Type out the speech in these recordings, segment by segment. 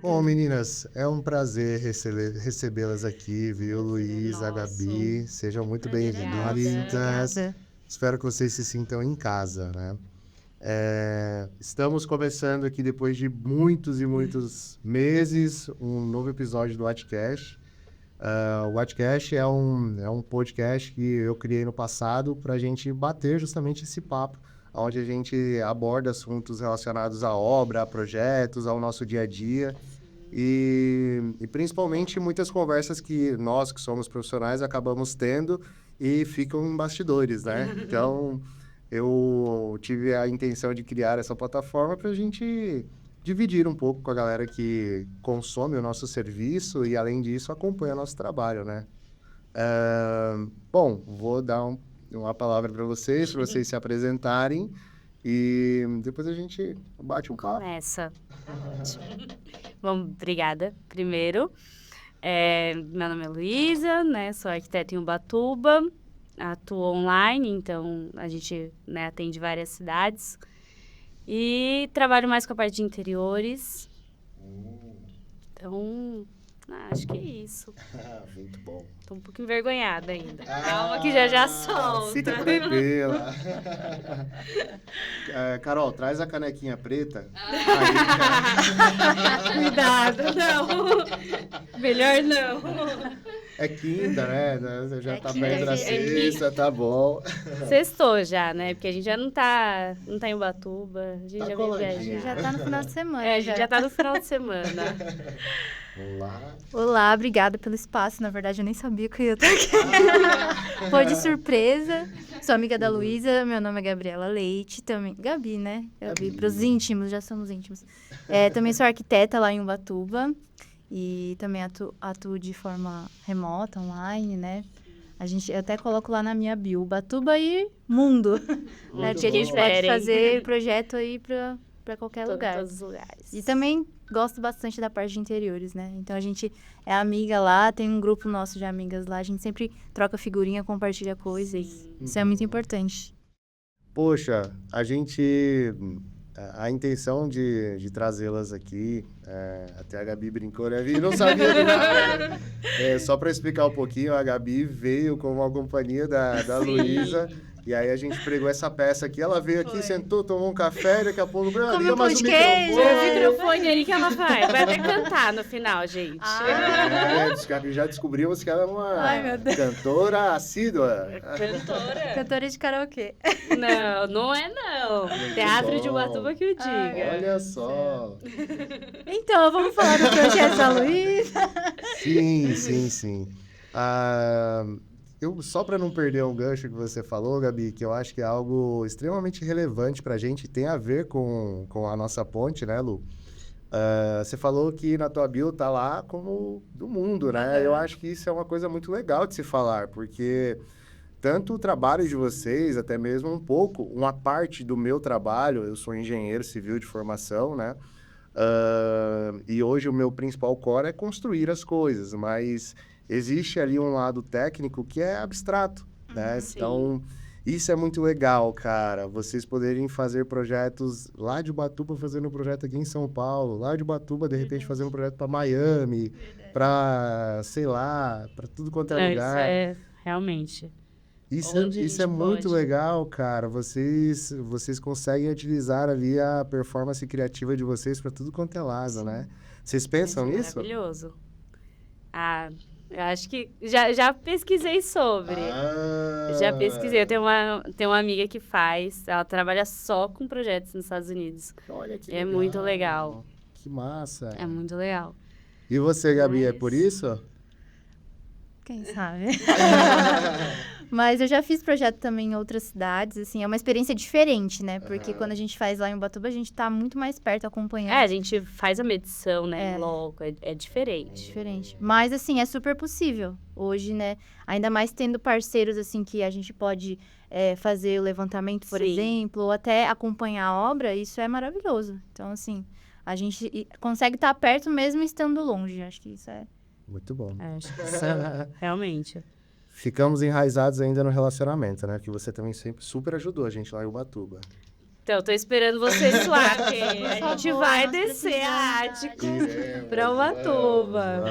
Bom, meninas, é um prazer recebê-las aqui, viu, Luísa, a Gabi? Sejam muito bem-vindas. Obrigada. Espero que vocês se sintam em casa, né? Estamos começando aqui, depois de muitos e muitos meses, um novo episódio do Watchcast. O Watchcast é um podcast que eu criei no passado para a gente bater justamente esse papo, onde a gente aborda assuntos relacionados à obra, a projetos, ao nosso dia a dia. E principalmente muitas conversas que nós, que somos profissionais, acabamos tendo e ficam em bastidores, né? Então, eu tive a intenção de criar essa plataforma para a gente dividir um pouco com a galera que consome o nosso serviço e, além disso, acompanha o nosso trabalho, né? Bom, vou dar uma palavra para vocês se apresentarem e depois a gente bate um papo. Começa. Bom, obrigada. Primeiro, meu nome é Luísa, né? Sou arquiteta em Ubatuba, atuo online, então a gente, né, atende várias cidades. E trabalho mais com a parte de interiores. Então, acho que é isso. Muito bom. Tô um pouco envergonhada ainda. Calma que já solta. Fica tranquila. Carol, traz a canequinha preta. Cuidado, não. Melhor não. É quinta, né? Já tá quinta, perto da sexta, tá bom. Sextou já, né? Porque a gente já não tá em Ubatuba. A gente Tá já coladinha. veio viajar. Já tá no final de semana. A gente já tá no final de semana. Olá. Olá, obrigada pelo espaço. Na verdade, eu nem sabia que eu ia estar aqui. Foi de surpresa. Sou amiga da Luísa, meu nome é Gabriela Leite. Também... Gabi, né? Gabi, pros íntimos, já somos íntimos. Também sou arquiteta lá em Ubatuba. E também atuo de forma remota, online, né? Eu até coloco lá na minha bio, Ubatuba e mundo. Né? Porque a gente pode fazer projeto aí pra qualquer lugar. Todos os lugares. E também gosto bastante da parte de interiores, né? Então, a gente é amiga lá, tem um grupo nosso de amigas lá. A gente sempre troca figurinha, compartilha coisas. Isso é muito importante. Poxa, a intenção de trazê-las aqui, até a Gabi brincou, né? E não sabia de nada. Só para explicar um pouquinho, a Gabi veio com uma companhia da Luísa. E aí a gente pregou essa peça aqui, ela veio aqui, sentou, tomou um café, daqui a pouco... Comeu mais pão de queijo. O microfone ali que ela vai até cantar no final, gente. Já descobrimos que ela é uma Ai, meu Deus. cantora assídua. Cantora de karaokê. Não é não. Teatro bom. de Ubatuba que o diga. Olha só. Então, vamos falar do projeto da Luísa. Sim. Só para não perder um gancho que você falou, Gabi, que eu acho que é algo extremamente relevante para a gente, tem a ver com a nossa ponte, né, Lu? Você falou que na tua bio tá lá como do mundo, né? Eu acho que isso é uma coisa muito legal de se falar, porque tanto o trabalho de vocês, até mesmo um pouco, uma parte do meu trabalho, eu sou engenheiro civil de formação, né? E hoje o meu principal core é construir as coisas, mas existe ali um lado técnico que é abstrato, né? Sim. Então, isso é muito legal, cara. Vocês poderem fazer projetos lá de Ubatuba, fazendo um projeto aqui em São Paulo, lá de Ubatuba, de repente, fazendo um projeto para Miami, para, sei lá, para tudo quanto é lugar. Isso realmente. Isso Onde a é gente muito pode. legal, cara. Vocês conseguem utilizar ali a performance criativa de vocês para tudo quanto é lado, né? Vocês pensam nisso? Maravilhoso. Eu acho que já pesquisei sobre. Já pesquisei. Eu tenho uma amiga que ela trabalha só com projetos nos Estados Unidos. Olha que É muito legal. Que massa. É muito legal. E você, Gabi, é por isso? Quem sabe? Mas eu já fiz projeto também em outras cidades, assim, é uma experiência diferente, né? Porque quando a gente faz lá em Ubatuba, a gente tá muito mais perto acompanhando. A gente faz a medição, né? É. Logo, é diferente. Diferente. Mas, assim, é super possível hoje, né? Ainda mais tendo parceiros, assim, que a gente pode fazer o levantamento, por Sim. exemplo, ou até acompanhar a obra, isso é maravilhoso. Então, assim, a gente consegue estar perto mesmo estando longe. Acho que isso é... Muito bom. Acho que realmente. ficamos enraizados ainda no relacionamento, né? Que você também sempre super ajudou a gente lá em Ubatuba. Então, tô esperando vocês lá, porque a gente vai nós descer a Ático Iremos, pra Ubatuba.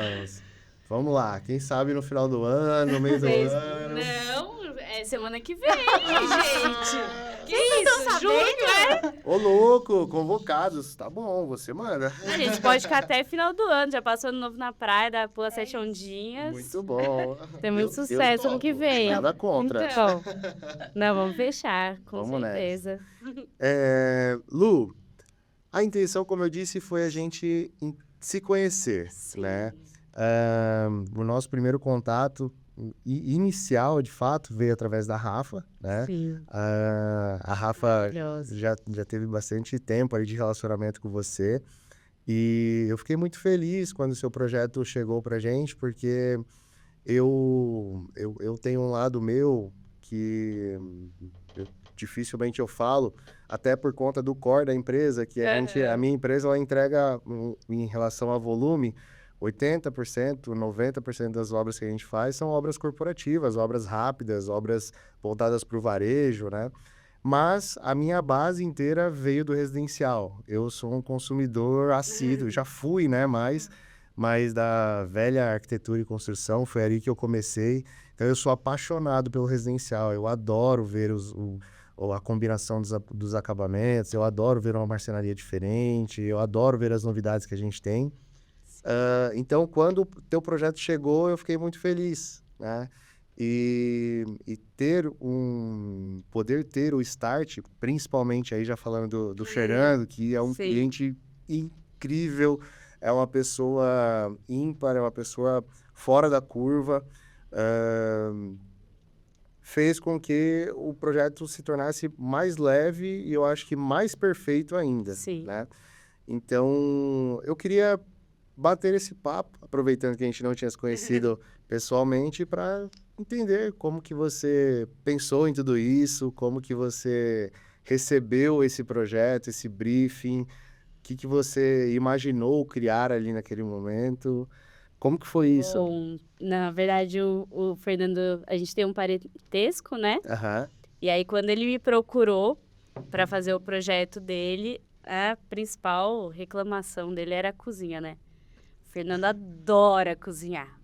Vamos lá, quem sabe no final do ano, no meio do Vocês- ano. Não, é semana que vem, gente. Que isso? Junho, é? Ô, louco, convocados. Tá bom, você manda. A gente pode ficar até final do ano. Já passou ano novo na praia, dá pula 7 ondinhas. Muito bom. Tem muito Eu sucesso ano topo. que vem. Nada contra. Então, não, vamos fechar, com Vamos nessa. certeza. Lu, a intenção, como eu disse, foi a gente se conhecer, Sim. né? O nosso primeiro contato inicial, de fato, veio através da Rafa, né? Sim. A Rafa Maravilhosa. já teve bastante tempo aí de relacionamento com você. E eu fiquei muito feliz quando o seu projeto chegou pra gente, porque eu tenho um lado meu que dificilmente eu falo, até por conta do core da empresa, que a minha empresa ela entrega, em relação a volume, 80%, 90% das obras que a gente faz são obras corporativas, obras rápidas, obras voltadas para o varejo, né? Mas a minha base inteira veio do residencial. Eu sou um consumidor assíduo, já fui, né? Mas da velha arquitetura e construção, foi ali que eu comecei. Então eu sou apaixonado pelo residencial, eu adoro ver a combinação dos acabamentos, eu adoro ver uma marcenaria diferente, eu adoro ver as novidades que a gente tem. Então, quando o teu projeto chegou, eu fiquei muito feliz, né? E poder ter o Start, principalmente aí já falando do Fernando, que é um Sim. cliente incrível, é uma pessoa ímpar, é uma pessoa fora da curva, fez com que o projeto se tornasse mais leve e eu acho que mais perfeito ainda, Sim. né? Então, eu queria bater esse papo, aproveitando que a gente não tinha se conhecido pessoalmente, para entender como que você pensou em tudo isso, como que você recebeu esse projeto, esse briefing, o que você imaginou criar ali naquele momento, como que foi isso? Bom, na verdade, o Fernando, a gente tem um parentesco, né? Aham. E aí, quando ele me procurou para fazer o projeto dele, a principal reclamação dele era a cozinha, né? O Fernando adora cozinhar.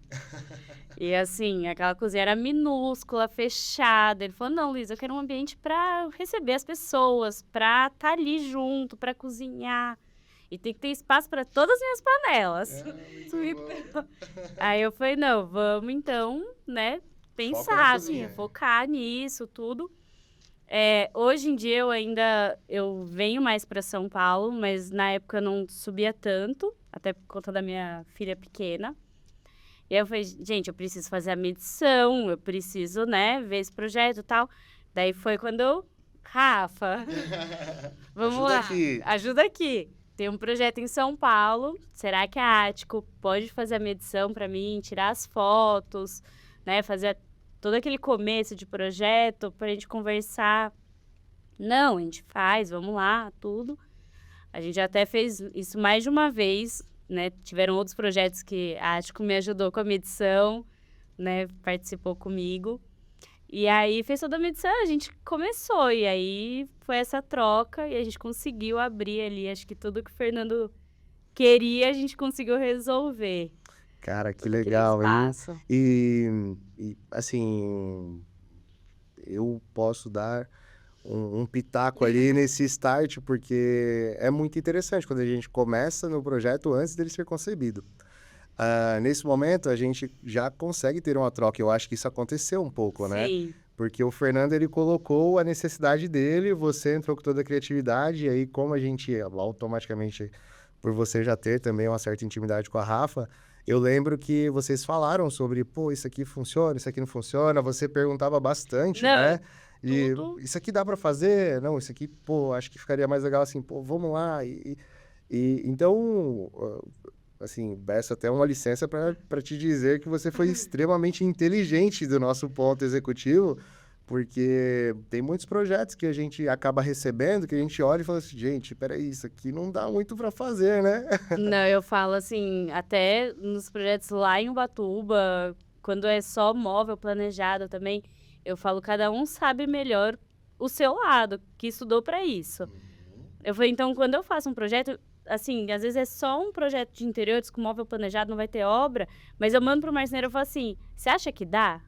E assim, aquela cozinha era minúscula, fechada. Ele falou, não, Luiz, eu quero um ambiente para receber as pessoas, para estar ali junto, para cozinhar. E tem que ter espaço para todas as minhas panelas. Aí eu falei, não, vamos então, né, Foca pensar, na assim, cozinha. focar nisso, tudo. Hoje em dia eu venho mais para São Paulo, mas na época eu não subia tanto, até por conta da minha filha pequena. E aí eu falei, gente, eu preciso fazer a medição, eu preciso, né, ver esse projeto e tal. Daí foi quando Rafa, vamos Ajuda lá, aqui. ajuda aqui. Tem um projeto em São Paulo, será que a Ático pode fazer a medição para mim, tirar as fotos, né, fazer todo aquele começo de projeto pra gente conversar? Não, a gente faz, vamos lá, tudo. A gente até fez isso mais de uma vez, né? Tiveram outros projetos que a Ático me ajudou com a medição, né? Participou comigo. E aí fez toda a medição, a gente começou. E aí foi essa troca e a gente conseguiu abrir ali. Acho que tudo que o Fernando queria, a gente conseguiu resolver. Cara, que legal, hein? Espaço. E, assim, eu posso dar um pitaco ali nesse start, porque é muito interessante quando a gente começa no projeto antes dele ser concebido. Nesse momento, a gente já consegue ter uma troca. Eu acho que isso aconteceu um pouco, né? Sim. Porque o Fernando, ele colocou a necessidade dele, você entrou com toda a criatividade, e aí como a gente automaticamente, por você já ter também uma certa intimidade com a Rafa, eu lembro que vocês falaram sobre, pô, isso aqui funciona, isso aqui não funciona, você perguntava bastante, Não, né? E tudo. isso aqui dá pra fazer? Não, isso aqui, pô, acho que ficaria mais legal assim, pô, vamos lá. Então, assim, peço até uma licença para te dizer que você foi extremamente inteligente do nosso ponto executivo, porque tem muitos projetos que a gente acaba recebendo, que a gente olha e fala assim, gente, peraí, isso aqui não dá muito para fazer, né? Não, eu falo assim, até nos projetos lá em Ubatuba, quando é só móvel planejado também, eu falo, cada um sabe melhor o seu lado, que estudou para isso. Eu falei, então, quando eu faço um projeto, assim, às vezes é só um projeto de interiores com móvel planejado, não vai ter obra, mas eu mando pro marceneiro e falo assim, você acha que dá?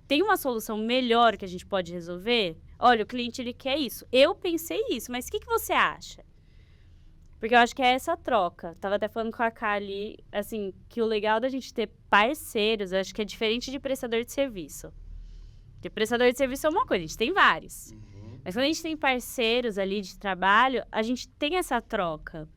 Tem uma solução melhor que a gente pode resolver? Olha, o cliente, ele quer isso. Eu pensei isso, mas o que você acha? Porque eu acho que é essa troca. Tava até falando com a Kali, assim, que o legal da gente ter parceiros, eu acho que é diferente de prestador de serviço. Porque prestador de serviço é uma coisa, a gente tem vários. Mas quando a gente tem parceiros ali de trabalho, a gente tem essa troca.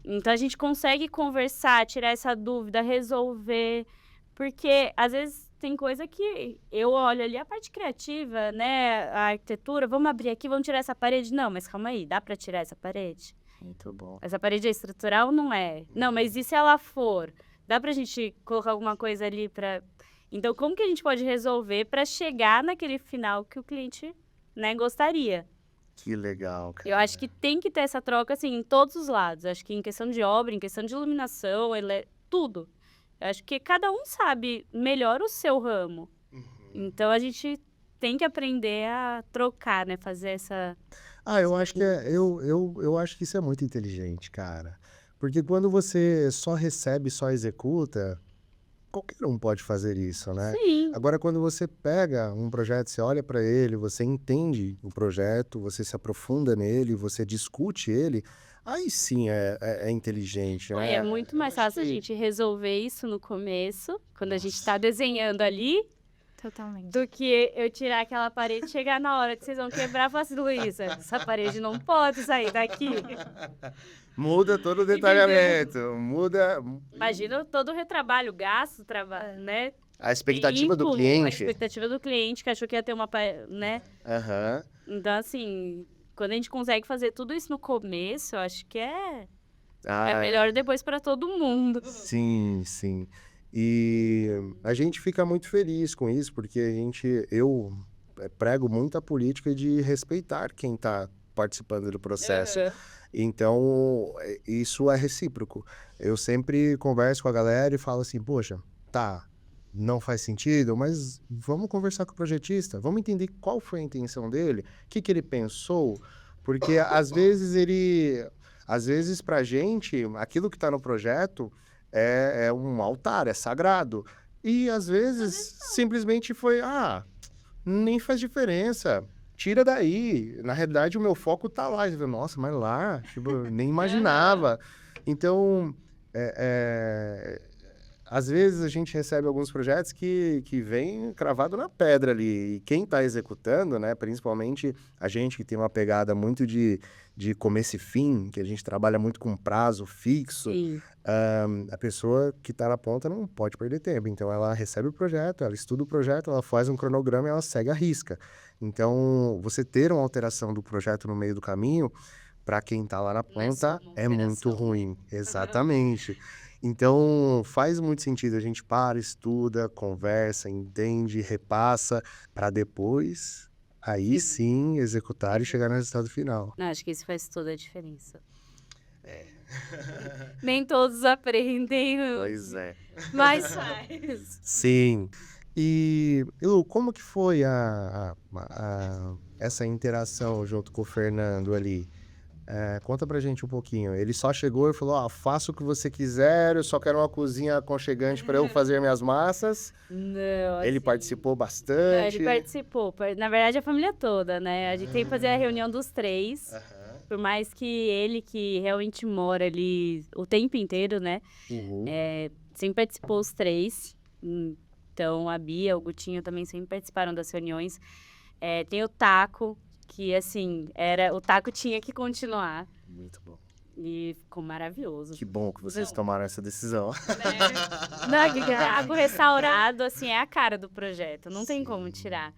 Então, a gente consegue conversar, tirar essa dúvida, resolver. Porque, às vezes, tem coisa que eu olho ali, a parte criativa, né? A arquitetura, vamos abrir aqui, vamos tirar essa parede. Não, mas calma aí, dá pra tirar essa parede? Muito bom. Essa parede é estrutural ou não é? Não, mas e se ela for? Dá pra gente colocar alguma coisa ali pra... Então, como que a gente pode resolver pra chegar naquele final que o cliente, né, gostaria? Que legal, cara. Eu acho que tem que ter essa troca, assim, em todos os lados. Acho que em questão de obra, em questão de iluminação, tudo. Eu acho que cada um sabe melhor o seu ramo. Então, a gente tem que aprender a trocar, né? Fazer essa... Eu acho que eu acho que isso é muito inteligente, cara. Porque quando você só recebe, só executa, qualquer um pode fazer isso, né? Sim. Agora, quando você pega um projeto, você olha para ele, você entende o projeto, você se aprofunda nele, você discute ele, aí sim é inteligente, E né? é muito mais fácil a gente resolver isso no começo, quando a gente está desenhando ali, Totalmente. do que eu tirar aquela parede e chegar na hora que vocês vão quebrar e falar assim, Luísa, essa parede não pode sair daqui. Muda todo o detalhamento, muda Imagina todo o retrabalho, gasto, né? a expectativa do Tempo, A cliente. expectativa do cliente, que achou que ia ter né? Aham. Então, assim, quando a gente consegue fazer tudo isso no começo, eu acho que é Ah, melhor depois para todo mundo. sim, sim. E a gente fica muito feliz com isso, porque eu prego muito a política de respeitar quem está participando do processo. Então, isso é recíproco. Eu sempre converso com a galera e falo assim, poxa, tá, não faz sentido, mas vamos conversar com o projetista, vamos entender qual foi a intenção dele, o que ele pensou, porque às vezes pra gente, aquilo que está no projeto é um altar, é sagrado. E às vezes simplesmente foi, nem faz diferença. Tira daí. Na realidade, o meu foco tá lá. Eu falei, nossa, mas lá, tipo, eu nem imaginava. Então, às vezes a gente recebe alguns projetos que vem cravado na pedra ali. E quem está executando, né, principalmente a gente que tem uma pegada muito de começo e fim, que a gente trabalha muito com prazo fixo, Sim. a pessoa que está na ponta não pode perder tempo. Então, ela recebe o projeto, ela estuda o projeto, ela faz um cronograma e ela segue a risca. Então, você ter uma alteração do projeto no meio do caminho, para quem está lá na ponta, é muito ruim. Exatamente. Então, faz muito sentido. A gente para, estuda, conversa, entende, repassa, para depois, aí sim, executar e chegar no resultado final. Não, acho que isso faz toda a diferença. Nem todos aprendem, Pois é. mas faz. Sim. E, Lu, como que foi essa interação junto com o Fernando ali? Conta pra gente um pouquinho. Ele só chegou e falou, faça o que você quiser, eu só quero uma cozinha aconchegante para eu fazer minhas massas. Não, Ele assim, participou bastante. Ele participou. Na verdade, a família toda, né? A gente tem que fazer a reunião dos três. Por mais que ele, que realmente mora ali o tempo inteiro, né? Uhum. Sempre participou os três. Então, a Bia, o Gutinho também sempre participaram das reuniões. Tem o Taco, que, assim, o Taco tinha que continuar. Muito bom. E ficou maravilhoso. Que bom que vocês tomaram essa decisão. Taco restaurado, assim, é a cara do projeto. Não tem como tirar.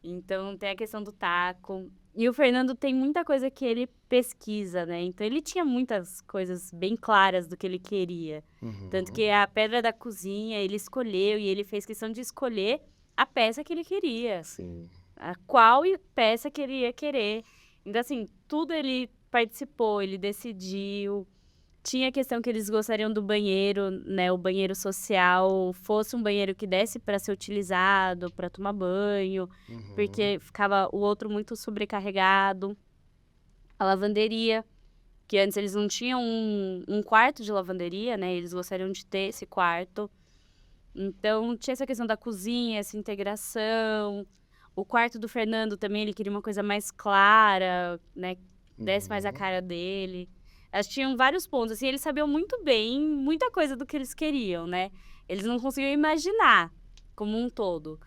Então, tem a questão do taco. E o Fernando tem muita coisa que ele pesquisa, né? Então, ele tinha muitas coisas bem claras do que ele queria. Uhum. Tanto que a pedra da cozinha, ele escolheu e ele fez questão de escolher a peça que ele queria. Sim. A qual peça que ele ia querer. Então, assim, tudo ele participou, ele decidiu. Tinha a questão que eles gostariam do banheiro, né? O banheiro social fosse um banheiro que desse para ser utilizado, para tomar banho, porque ficava o outro muito sobrecarregado. A lavanderia, que antes eles não tinham um quarto de lavanderia, né? Eles gostariam de ter esse quarto. Então, tinha essa questão da cozinha, essa integração. O quarto do Fernando também, ele queria uma coisa mais clara, né? Desse mais a cara dele. Elas tinham vários pontos, assim, eles sabiam muito bem muita coisa do que eles queriam, né? Eles não conseguiam imaginar como um todo.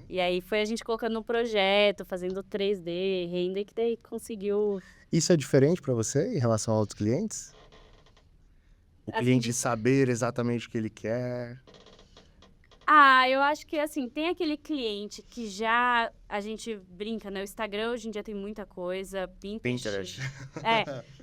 E aí foi a gente colocando no projeto, fazendo 3D, render, que daí conseguiu... Isso é diferente para você em relação a outros clientes? O Assim, cliente saber exatamente o que ele quer. Ah, eu acho que, assim, tem aquele cliente que já a gente brinca, né? O Instagram hoje em dia tem muita coisa, Pinterest.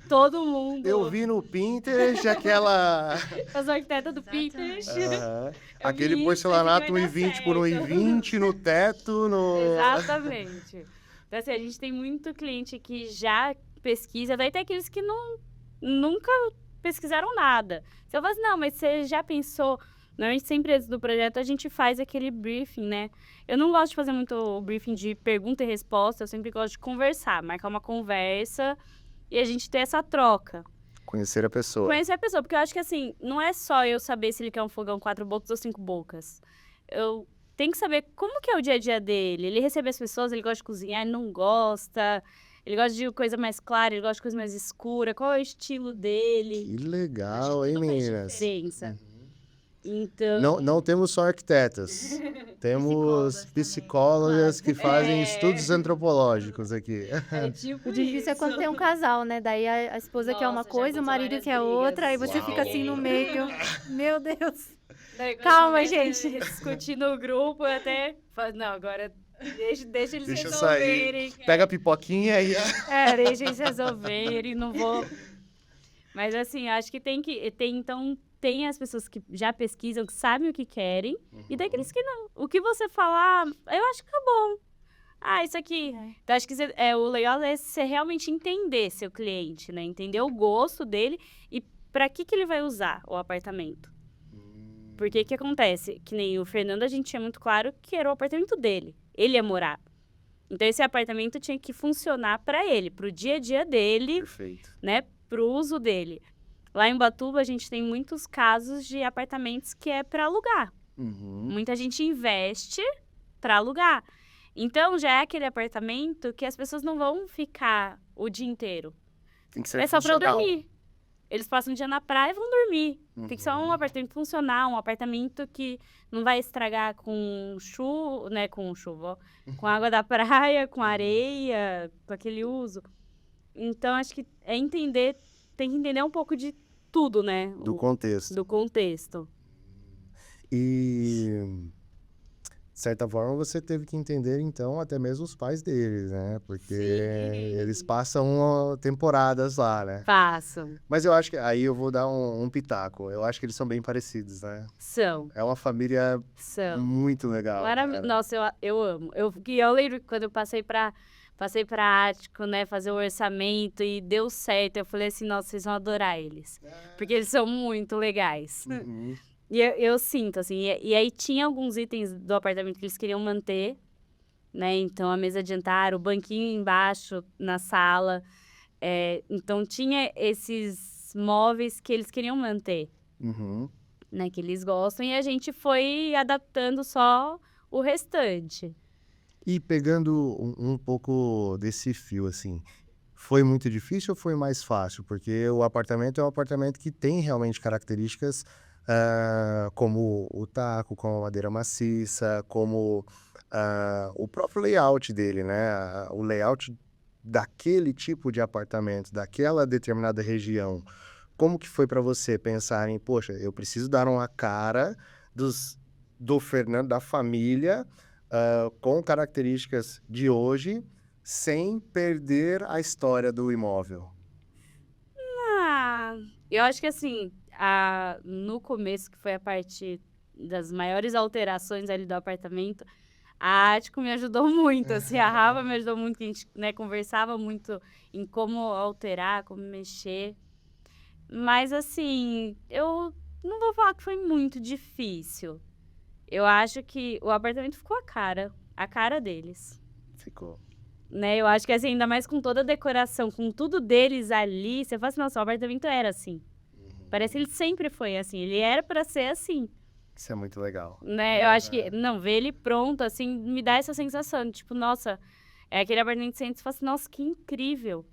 Todo mundo... Eu vi no Pinterest aquela... Eu sou arquiteta do Pinterest. Aham. Eu Aquele vi isso, porcelanato achei que vai dar 1,20 por certo. 1,20 no teto, no... Exatamente. Então, assim, a gente tem muito cliente que já pesquisa, daí tem aqueles que nunca pesquisaram nada. Se eu falo assim, não, mas você já pensou... Normalmente, sempre antes do projeto, a gente faz aquele briefing, né? Eu não gosto de fazer muito o briefing de pergunta e resposta, eu sempre gosto de conversar, marcar uma conversa e a gente ter essa troca. Conhecer a pessoa. Conhecer a pessoa, porque eu acho que, assim, não é só eu saber se ele quer um fogão 4 bocas ou 5 bocas. Eu tenho que saber como que é o dia a dia dele. Ele recebe as pessoas, ele gosta de cozinhar, ele não gosta... Ele gosta de coisa mais clara, ele gosta de coisa mais escura. Qual é o estilo dele? Que legal, hein, Tudo faz meninas? diferença. Então... Não temos só arquitetas. Temos psicólogas que fazem estudos antropológicos aqui. É tipo O difícil é quando tem um casal, né? Daí a esposa quer uma Nossa, já coisa, o aconteceu marido várias quer brigas. outra, aí você Uau. fica assim no meio. Meu Deus. Daí, quando Calma, começa gente. a discutir no grupo, eu até falo, não, agora deixa eles Deixa eu resolverem. sair. Pega a pipoquinha e... Deixa eles resolverem, não vou... Mas assim, acho que tem as pessoas que já pesquisam, que sabem o que querem, e tem aqueles que não. O que você falar, eu acho que tá bom. Ah, isso aqui. Então, acho que o legal é você realmente entender seu cliente, né? Entender o gosto dele e para que ele vai usar o apartamento. Porque o que acontece? Que nem o Fernando, a gente tinha muito claro que era o apartamento dele. Ele ia morar. Então, esse apartamento tinha que funcionar para ele, pro dia a dia dele, Perfeito. né? Pro uso dele. Lá em Ubatuba, a gente tem muitos casos de apartamentos que é para alugar. Muita gente investe para alugar. Então, já é aquele apartamento que as pessoas não vão ficar o dia inteiro. Tem que ser É só para funcional. dormir. Eles passam o dia na praia e vão dormir. Tem que ser um apartamento funcional, um apartamento que não vai estragar com chuva, né? Com chuva, ó, com água da praia, com areia, com aquele uso. Então, acho que tem que entender um pouco de tudo, né? Do contexto. Do contexto. E, de certa forma, você teve que entender, então, até mesmo os pais deles, né? Porque eles passam temporadas lá, né? Faço. Mas eu acho que... Aí eu vou dar um pitaco. Eu acho que eles são bem parecidos, né? São. É uma família muito legal. cara. Nossa, eu amo. Eu lembro quando eu passei pra Ático, né, fazer o orçamento e deu certo. Eu falei assim, nossa, vocês vão adorar eles. Porque eles são muito legais. E eu sinto, assim, e aí tinha alguns itens do apartamento que eles queriam manter, né? Então, a mesa de jantar, o banquinho embaixo na sala. Então, tinha esses móveis que eles queriam manter, né? Que eles gostam. E a gente foi adaptando só o restante. E pegando um pouco desse fio, assim, foi muito difícil ou foi mais fácil? Porque o apartamento é um apartamento que tem realmente características como o taco, como a madeira maciça, como o próprio layout dele, né? O layout daquele tipo de apartamento, daquela determinada região. Como que foi para você pensar em, poxa, eu preciso dar uma cara do Fernando, da família... com características de hoje, sem perder a história do imóvel? Eu acho que assim, no começo, que foi a parte das maiores alterações ali do apartamento, a Ático me ajudou muito, assim, a Rafa me ajudou muito, que a gente, né, conversava muito em como alterar, como mexer. Mas, assim, eu não vou falar que foi muito difícil. Eu acho que o apartamento ficou a cara deles, Ficou. né? Eu acho que, assim, ainda mais com toda a decoração, com tudo deles ali, você fala assim, nossa, o apartamento era assim. Parece que ele sempre foi assim, ele era pra ser assim, Isso é muito legal. né? Eu acho que, não, ver ele pronto, assim, me dá essa sensação, de, tipo, nossa, é aquele apartamento que você entra e fala assim, nossa, que incrível.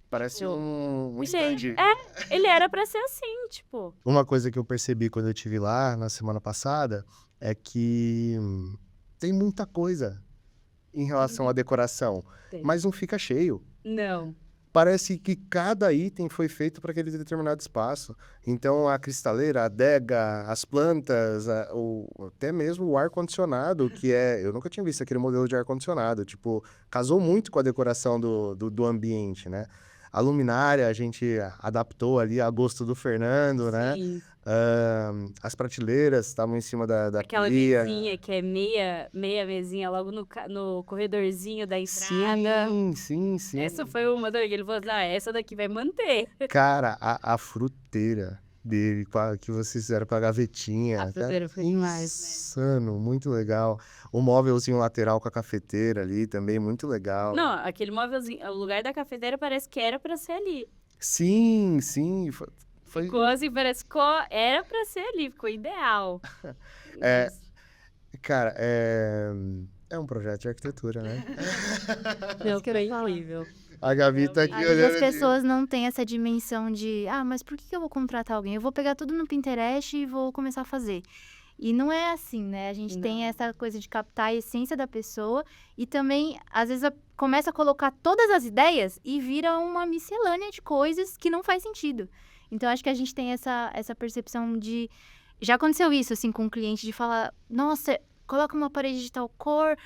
Parece Eu- um Gente, stand. ele era pra ser assim, tipo. Uma coisa que eu percebi quando eu estive lá na semana passada é que tem muita coisa em relação à decoração, Tem. mas não fica cheio. Não. Parece que cada item foi feito para aquele determinado espaço. Então, a cristaleira, a adega, as plantas, até mesmo o ar-condicionado, que eu nunca tinha visto aquele modelo de ar-condicionado. Tipo, casou muito com a decoração do ambiente, né? A luminária a gente adaptou ali a gosto do Fernando, né? Sim. As prateleiras estavam em cima da Aquela pia. mesinha que é meia mesinha logo no corredorzinho da entrada. Sim. Essa foi uma que ele falou, essa daqui vai manter. Cara, a fruteira dele, que vocês fizeram com a gavetinha. A fruteira foi demais, né? Insano, muito legal. O móvelzinho lateral com a cafeteira ali também, muito legal. Não, aquele móvelzinho, o lugar da cafeteira parece que era pra ser ali. Sim. Foi... Ficou assim, parece que era pra ser ali, ficou ideal. É. Mas, Cara, é um projeto de arquitetura, né? não, que eu foi ia falar. incrível. A Gabi tá aqui Às vezes olhando. as pessoas não têm essa dimensão de, mas por que eu vou contratar alguém? Eu vou pegar tudo no Pinterest e vou começar a fazer. E não é assim, né? A gente tem Não. essa coisa de captar a essência da pessoa e também, às vezes, começa a colocar todas as ideias e vira uma miscelânea de coisas que não faz sentido. Então, acho que a gente tem essa percepção de... Já aconteceu isso, assim, com um cliente, de falar, nossa, coloca uma parede de tal cor,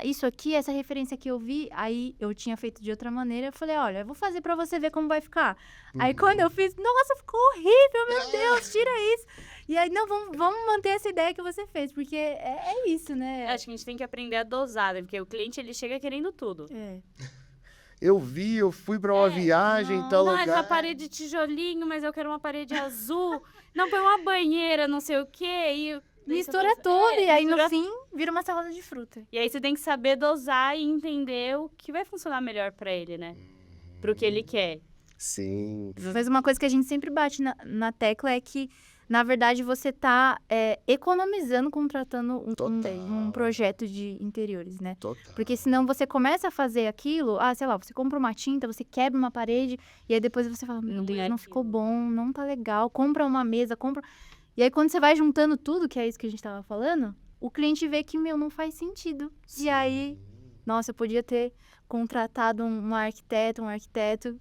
isso aqui, essa referência que eu vi, aí eu tinha feito de outra maneira, eu falei, olha, eu vou fazer pra você ver como vai ficar. Aí quando eu fiz, nossa, ficou horrível, meu Deus, tira isso. E aí, não, vamos manter essa ideia que você fez, porque é isso, né? Acho que a gente tem que aprender a dosar, né? Porque o cliente, ele chega querendo tudo. É. Eu fui pra uma viagem em tal Não, lugar. essa parede de tijolinho, mas eu quero uma parede azul. Não, põe uma banheira, não sei o quê. E Mistura tudo, e aí mistura no fim vira uma salada de fruta. E aí você tem que saber dosar e entender o que vai funcionar melhor pra ele, né? Pro que ele quer. Sim. Mas uma coisa que a gente sempre bate na tecla é que, na verdade, você tá economizando contratando Total. um projeto de interiores, né? Total. Porque senão você começa a fazer aquilo, sei lá, você compra uma tinta, você quebra uma parede, e aí depois você fala, meu Não Deus, é não ficou aquilo. bom, não tá legal, compra uma mesa, compra... E aí quando você vai juntando tudo, que é isso que a gente tava falando, o cliente vê que, não faz sentido. E aí, nossa, eu podia ter contratado um arquiteto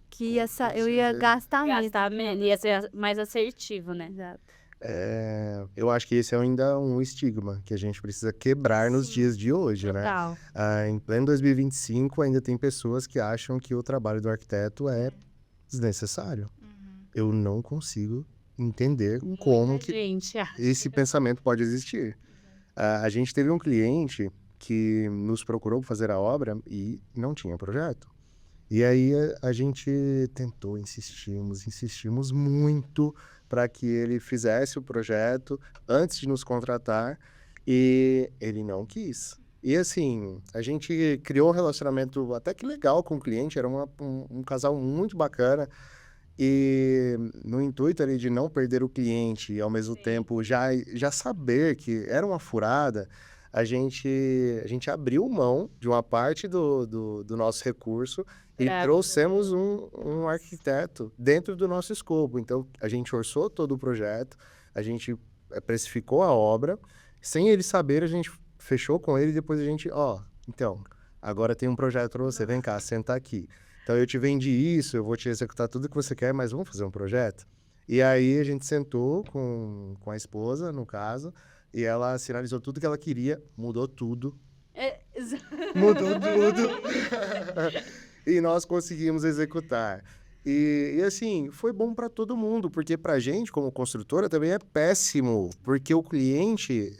que eu ia certeza. gastar mais. Gastar menos, ia ser mais assertivo, né? Exato. Eu acho que esse é ainda um estigma que a gente precisa quebrar nos dias de hoje, né? Total. Em pleno 2025, ainda tem pessoas que acham que o trabalho do arquiteto é desnecessário. Eu não consigo entender como que Gente, esse pensamento pode existir. A gente teve um cliente que nos procurou para fazer a obra e não tinha projeto. E aí a gente tentou, insistimos muito para que ele fizesse o projeto antes de nos contratar e ele não quis. E assim, a gente criou um relacionamento até que legal com o cliente, era um casal muito bacana. E no intuito ali de não perder o cliente e ao mesmo tempo já saber que era uma furada, a gente abriu mão de uma parte do nosso recurso e Pra- trouxemos um arquiteto dentro do nosso escopo. Então, a gente orçou todo o projeto, a gente precificou a obra, sem ele saber, a gente fechou com ele e depois a gente, então, agora tem um projeto para você, vem cá, senta aqui. Então, eu te vendi isso, eu vou te executar tudo que você quer, mas vamos fazer um projeto? E aí, a gente sentou com a esposa, no caso, e ela sinalizou tudo que ela queria, mudou tudo. Mudou tudo. E nós conseguimos executar. E assim, foi bom para todo mundo, porque para a gente, como construtora, também é péssimo, porque o cliente,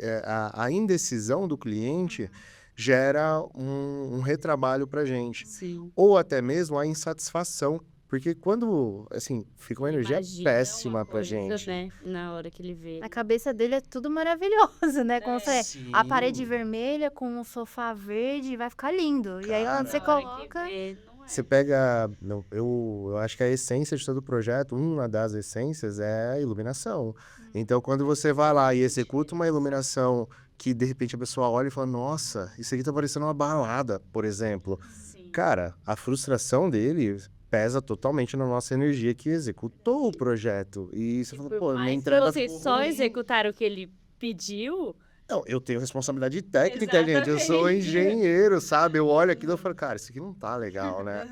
a indecisão do cliente gera um retrabalho para a gente. Sim. Ou até mesmo a insatisfação Porque quando, assim, fica uma energia Imagina péssima uma pra coisa, gente. né? Na hora que ele vê. Na cabeça dele é tudo maravilhoso, né? Como você, Sim. a parede vermelha com o sofá verde vai ficar lindo. E aí quando você Na hora que coloca... vê, não é. Você pega. Eu acho que a essência de todo projeto, uma das essências é a iluminação. Então, quando você vai lá e executa uma iluminação que de repente a pessoa olha e fala: Nossa, isso aqui tá parecendo uma balada, por exemplo. Sim. Cara, a frustração dele pesa totalmente na nossa energia que executou o projeto. E você fala: Por Pô, minha mais que entrega vocês ficou só ruim." executaram o que ele pediu, Não, eu tenho responsabilidade técnica, gente. Eu sou Exatamente. engenheiro, sabe? Eu olho aquilo e falo, cara, isso aqui não tá legal, né?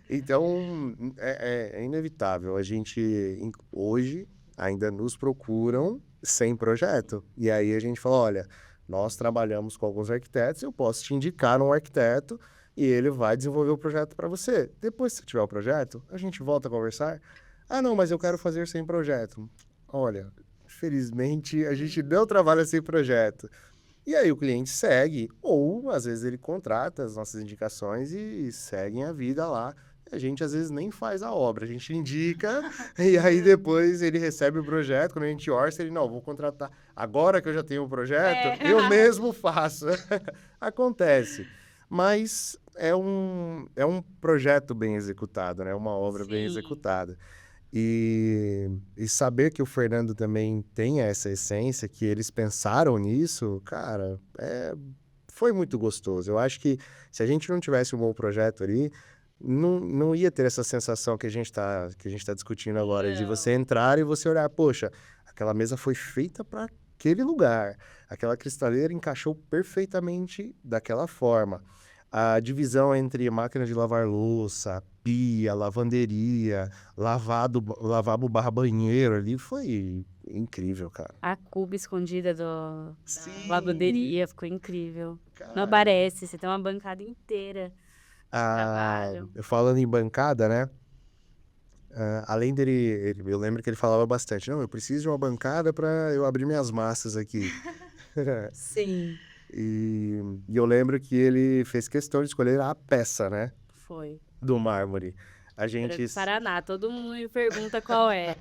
Então, é inevitável. A gente, hoje, ainda nos procuram sem projeto. E aí a gente fala, olha, nós trabalhamos com alguns arquitetos, eu posso te indicar um arquiteto e ele vai desenvolver o projeto para você. Depois que você tiver o projeto, a gente volta a conversar. Ah, não, mas eu quero fazer sem projeto. Olha, felizmente, a gente não trabalha sem projeto. E aí o cliente segue, ou às vezes ele contrata as nossas indicações e seguem a vida lá. A gente às vezes nem faz a obra, a gente indica e aí depois ele recebe o projeto. Quando a gente orça, ele, não, vou contratar. Agora que eu já tenho o projeto, eu mesmo faço. Acontece. Mas é um projeto bem executado, né? Uma obra bem Sim. executada. E saber que o Fernando também tem essa essência, que eles pensaram nisso, cara, foi muito gostoso. Eu acho que se a gente não tivesse um bom projeto ali, não ia ter essa sensação que a gente tá discutindo agora, de Não. você entrar e você olhar, poxa, aquela mesa foi feita para aquele lugar, aquela cristaleira encaixou perfeitamente daquela forma. A divisão entre máquina de lavar louça, pia, lavanderia, lavabo barra banheiro ali foi incrível, cara. a cuba escondida da Sim. lavanderia ficou incrível. Não Cara, aparece, você tem uma bancada inteira. trabalho. falando em bancada, né? Além dele, eu lembro que ele falava bastante, não, eu preciso de uma bancada para eu abrir minhas massas aqui. Sim, E eu lembro que ele fez questão de escolher a peça, né? foi. Do mármore. A Era gente, do Paraná, todo mundo me pergunta qual é.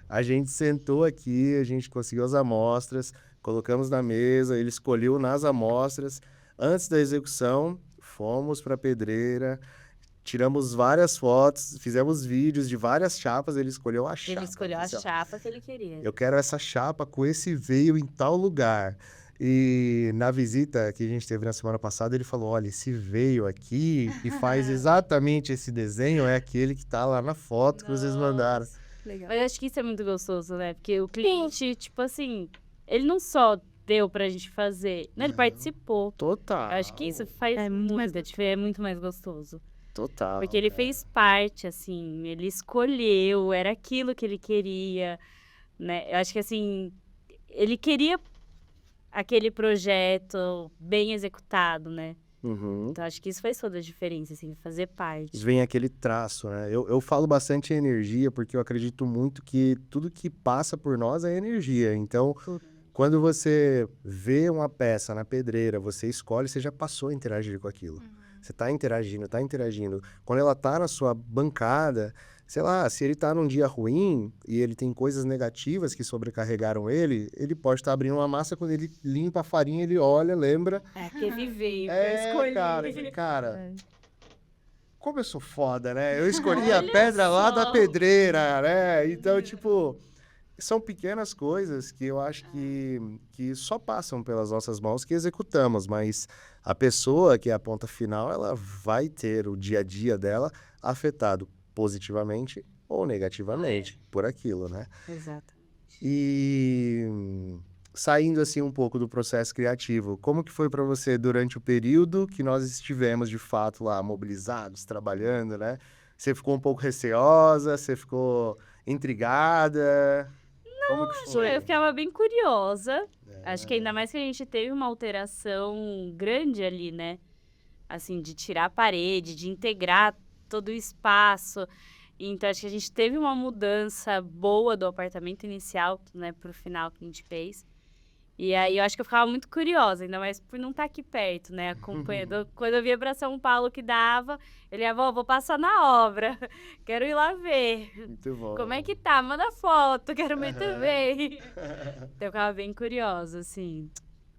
a gente sentou aqui, a gente conseguiu as amostras, colocamos na mesa, ele escolheu nas amostras. Antes da execução, fomos para a pedreira, tiramos várias fotos, fizemos vídeos de várias chapas, ele escolheu a chapa. Ele escolheu a Assim, ó, chapa que ele queria. eu quero essa chapa com esse veio em tal lugar. E na visita que a gente teve na semana passada, ele falou, olha, esse veio aqui que faz exatamente esse desenho é aquele que tá lá na foto que vocês mandaram. Legal. Mas eu acho que isso é muito gostoso, né? Porque o cliente, tipo assim, ele não só deu pra gente fazer, né? Ele participou. Total. Eu acho que isso faz É muito mais muita diferença, é muito mais gostoso. Total. Porque ele cara. fez parte, assim, ele escolheu, era aquilo que ele queria, né? Eu acho que, assim, ele queria aquele projeto bem executado, né? Uhum. Então, acho que isso faz toda a diferença, assim, fazer parte. Vem aquele traço, né? Eu falo bastante em energia porque eu acredito muito que tudo que passa por nós é energia. Então, quando você vê uma peça na pedreira, você escolhe, você já passou a interagir com aquilo. Você tá interagindo, tá interagindo. Quando ela tá na sua bancada, sei lá, se ele tá num dia ruim e ele tem coisas negativas que sobrecarregaram ele pode estar abrindo uma massa, quando ele limpa a farinha, ele olha, lembra. É que ele veio pra escolher. Cara, É. como eu sou foda, né? Eu escolhi a Olha pedra lá da só. pedreira, né? Então, tipo, são pequenas coisas que eu acho que só passam pelas nossas mãos que executamos, mas a pessoa que é a ponta final, ela vai ter o dia a dia dela afetado positivamente ou negativamente por aquilo, né? Exato. E saindo assim um pouco do processo criativo, como que foi para você durante o período que nós estivemos de fato lá mobilizados, trabalhando, né? Você ficou um pouco receosa? Você ficou intrigada? Como que foi? Eu ficava bem curiosa. Acho que ainda mais que a gente teve uma alteração grande ali, né? Assim, de tirar a parede, de integrar todo o espaço. Então, acho que a gente teve uma mudança boa do apartamento inicial, né, pro final que a gente fez. E aí eu acho que eu ficava muito curiosa, ainda mais por não estar aqui perto, né? Acompanhando. Quando eu via pra São Paulo que dava, ele ia, vou passar na obra, quero ir lá ver. Muito bom. Como é que tá? Manda foto, quero ver Aham. também. Então eu ficava bem curiosa, assim.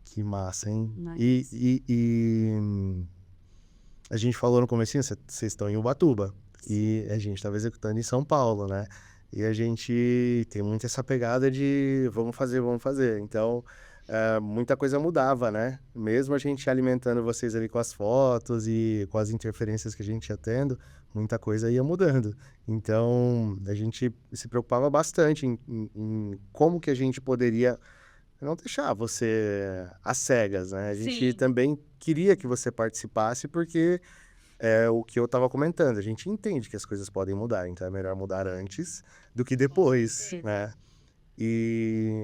Que massa, hein? Mas- A gente falou no comecinho, vocês estão em Ubatuba. E a gente estava executando em São Paulo, né? E a gente tem muito essa pegada de vamos fazer, vamos fazer. Então, muita coisa mudava, né? Mesmo a gente alimentando vocês ali com as fotos e com as interferências que a gente ia tendo, muita coisa ia mudando. Então, a gente se preocupava bastante em como que a gente poderia não deixar você às cegas, né? A gente Sim. também queria que você participasse porque é o que eu estava comentando. A gente entende que as coisas podem mudar, então é melhor mudar antes do que depois, certeza. né?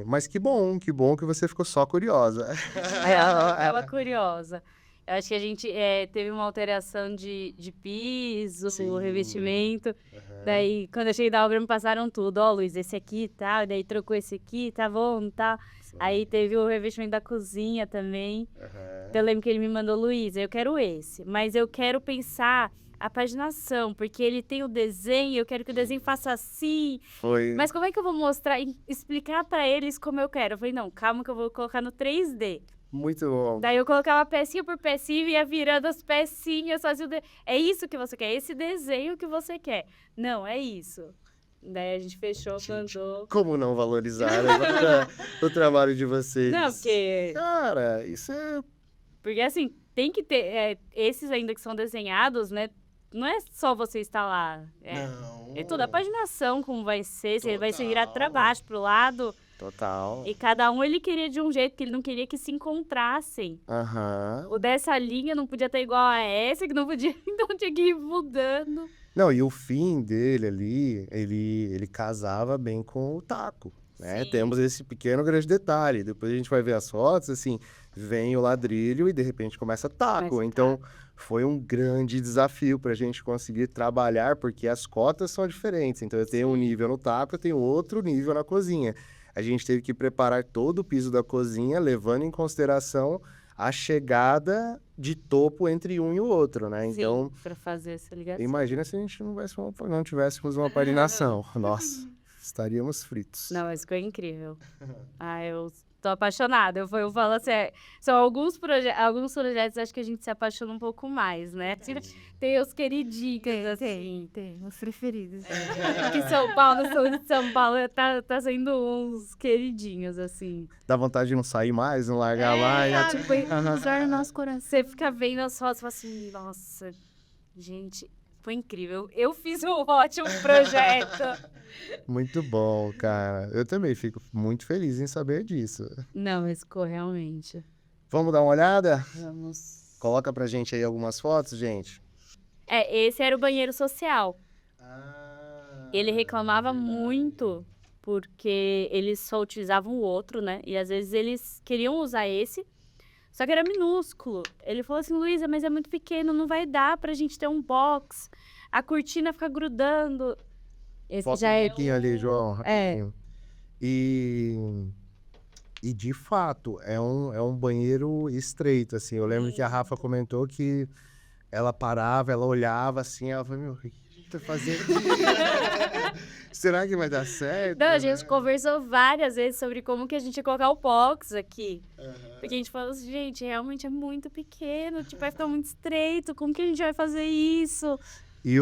Mas que bom que você ficou só curiosa. Eu tava curiosa. Eu acho que a gente teve uma alteração de piso, Sim. revestimento. Daí, quando eu cheguei da obra, me passaram tudo. Ó, Luiz, esse aqui e tal. Daí trocou esse aqui, tá bom, tá. Aí teve o revestimento da cozinha também. Então eu lembro que ele me mandou, Luiz, eu quero esse. Mas eu quero pensar a paginação, porque ele tem o desenho, eu quero que o desenho faça assim. Foi. Mas como é que eu vou mostrar e explicar pra eles como eu quero? Eu falei, não, calma que eu vou colocar no 3D. Muito bom. Daí eu colocava pecinha por pecinha e ia virando as pecinhas, fazia É isso que você quer, esse desenho que você quer. Não, é isso. Daí a gente fechou, mandou. Como não valorizar, né, o trabalho de vocês? Não, porque... Cara, isso é... Porque assim, tem que ter... esses ainda que são desenhados, né? Não é só você estar lá. Não. É toda a paginação, como vai ser. Se ele vai ser virado pra Total. baixo, pro lado. Total. E cada um ele queria de um jeito, que ele não queria que se encontrassem. Aham. O dessa linha não podia estar igual a essa, que não podia, então tinha que ir mudando. Não, e o fim dele ali, ele casava bem com o taco, né? Sim. Temos esse pequeno grande detalhe. Depois a gente vai ver as fotos, assim, vem o ladrilho e de repente começa taco. Começa Então, foi um grande desafio para a gente conseguir trabalhar, porque as cotas são diferentes. Então, eu tenho um nível no taco, eu tenho outro nível na cozinha. A gente teve que preparar todo o piso da cozinha, levando em consideração a chegada de topo entre um e o outro, né? Então, Sim, pra fazer essa ligação. imagina se a gente não tivéssemos uma paginação. Nossa, estaríamos fritos. Não, mas ficou incrível. Eu tô apaixonada. Eu falo assim, são alguns projetos, acho que a gente se apaixona um pouco mais, né? Tem os queridinhos, assim. Tem, os preferidos. Que São Paulo, sul de São Paulo, tá sendo uns queridinhos, assim. Dá vontade de não sair mais, não largar mais. Sabe? Usar no nosso coração. Você fica vendo as fotos e fala assim, nossa, gente, foi incrível. Eu fiz um ótimo projeto. Muito bom, cara. Eu também fico muito feliz em saber disso. Não, mas ficou realmente. Vamos dar uma olhada? Vamos. Coloca pra gente aí algumas fotos, gente. Esse era o banheiro social. Ele reclamava muito porque eles só utilizavam o outro, né? E às vezes eles queriam usar esse, só que era minúsculo. Ele falou assim, Luísa, mas é muito pequeno, não vai dar pra gente ter um box. A cortina fica grudando. Esse Foto já um é pouquinho ali, João, rapidinho. E de fato, é um banheiro estreito, assim. Eu lembro que a Rafa comentou que ela parava, ela olhava assim, ela falou, meu, o que a gente tá fazendo aqui? Será que vai dar certo? Não, a gente conversou várias vezes sobre como que a gente ia colocar o box aqui. Porque a gente falou assim, gente, realmente é muito pequeno, tipo, vai ficar muito estreito, como que a gente vai fazer isso? E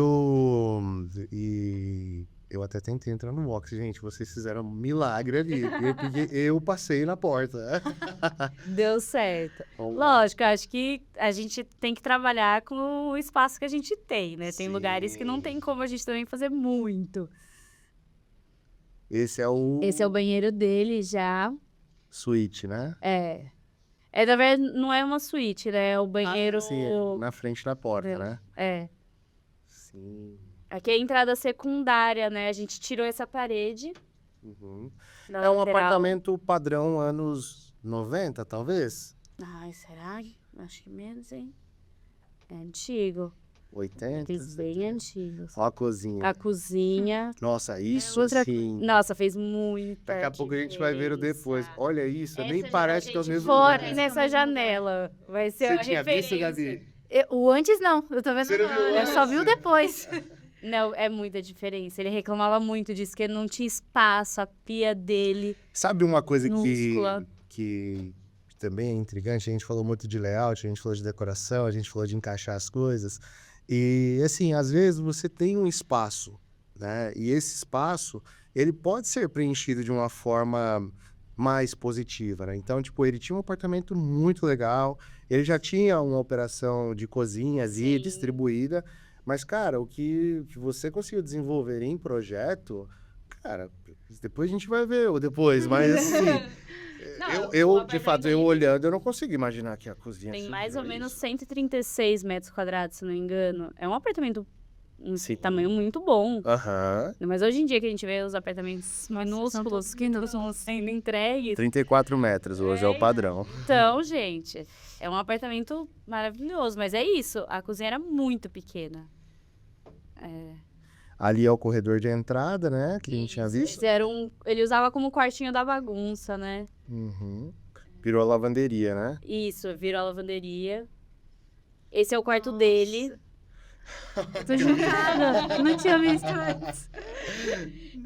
eu até tentei entrar no box, gente, vocês fizeram um milagre ali, porque eu passei na porta. Deu certo. Vamos lá. Lógico, eu acho que a gente tem que trabalhar com o espaço que a gente tem, né? Tem Sim. lugares que não tem como a gente também fazer muito. Esse é o Esse é o banheiro dele já. suíte, né? Na verdade, não é uma suíte, né? É o banheiro... Sim, na frente da porta, né? Sim. Aqui é a entrada secundária, né? A gente tirou essa parede. Uhum. Da É um lateral. apartamento padrão anos 90, talvez? Ai, será? Acho que menos, hein? É antigo. 80? Aqueles bem antigos. Ó a cozinha. A cozinha. Nossa, isso outra- sim. Nossa, fez muita Daqui a pouco a gente vai ver o depois. diferença. Olha isso, nem Essa parece que é o gente mesmo fora lugar. e nessa janela. Vai ser Você a tinha visto, referência. Gabi? O antes não, eu tô vendo Você não viu agora. Eu só antes? vi o depois. Não, é muita diferença. Ele reclamava muito disso, que não tinha espaço, a pia dele. Sabe uma coisa Minúscula. que também é intrigante? A gente falou muito de layout, a gente falou de decoração, a gente falou de encaixar as coisas. E, assim, às vezes você tem um espaço, né? E esse espaço, ele pode ser preenchido de uma forma mais positiva, né? Então, tipo, ele tinha um apartamento muito legal, ele já tinha uma operação de cozinhas e Sim. distribuída, mas, cara, o que você conseguiu desenvolver em projeto, cara, depois a gente vai ver o depois, mas assim, Não, eu o de fato, eu olhando, eu não consigo imaginar que a cozinha Tem seja mais ou menos isso. 136 metros quadrados, se não me engano. É um apartamento, um Sim. tamanho muito bom. Aham. Mas hoje em dia que a gente vê os apartamentos minúsculos que não estão sendo entregues. 34 metros hoje é o padrão. Então, gente, é um apartamento maravilhoso. Mas é isso, a cozinha era muito pequena. Ali é o corredor de entrada, né? Que a gente tinha visto. Ele usava como quartinho da bagunça, né? Uhum. Virou a lavanderia, né? Isso, virou a lavanderia. Esse é o quarto dele. Tô chocada. Não tinha visto antes.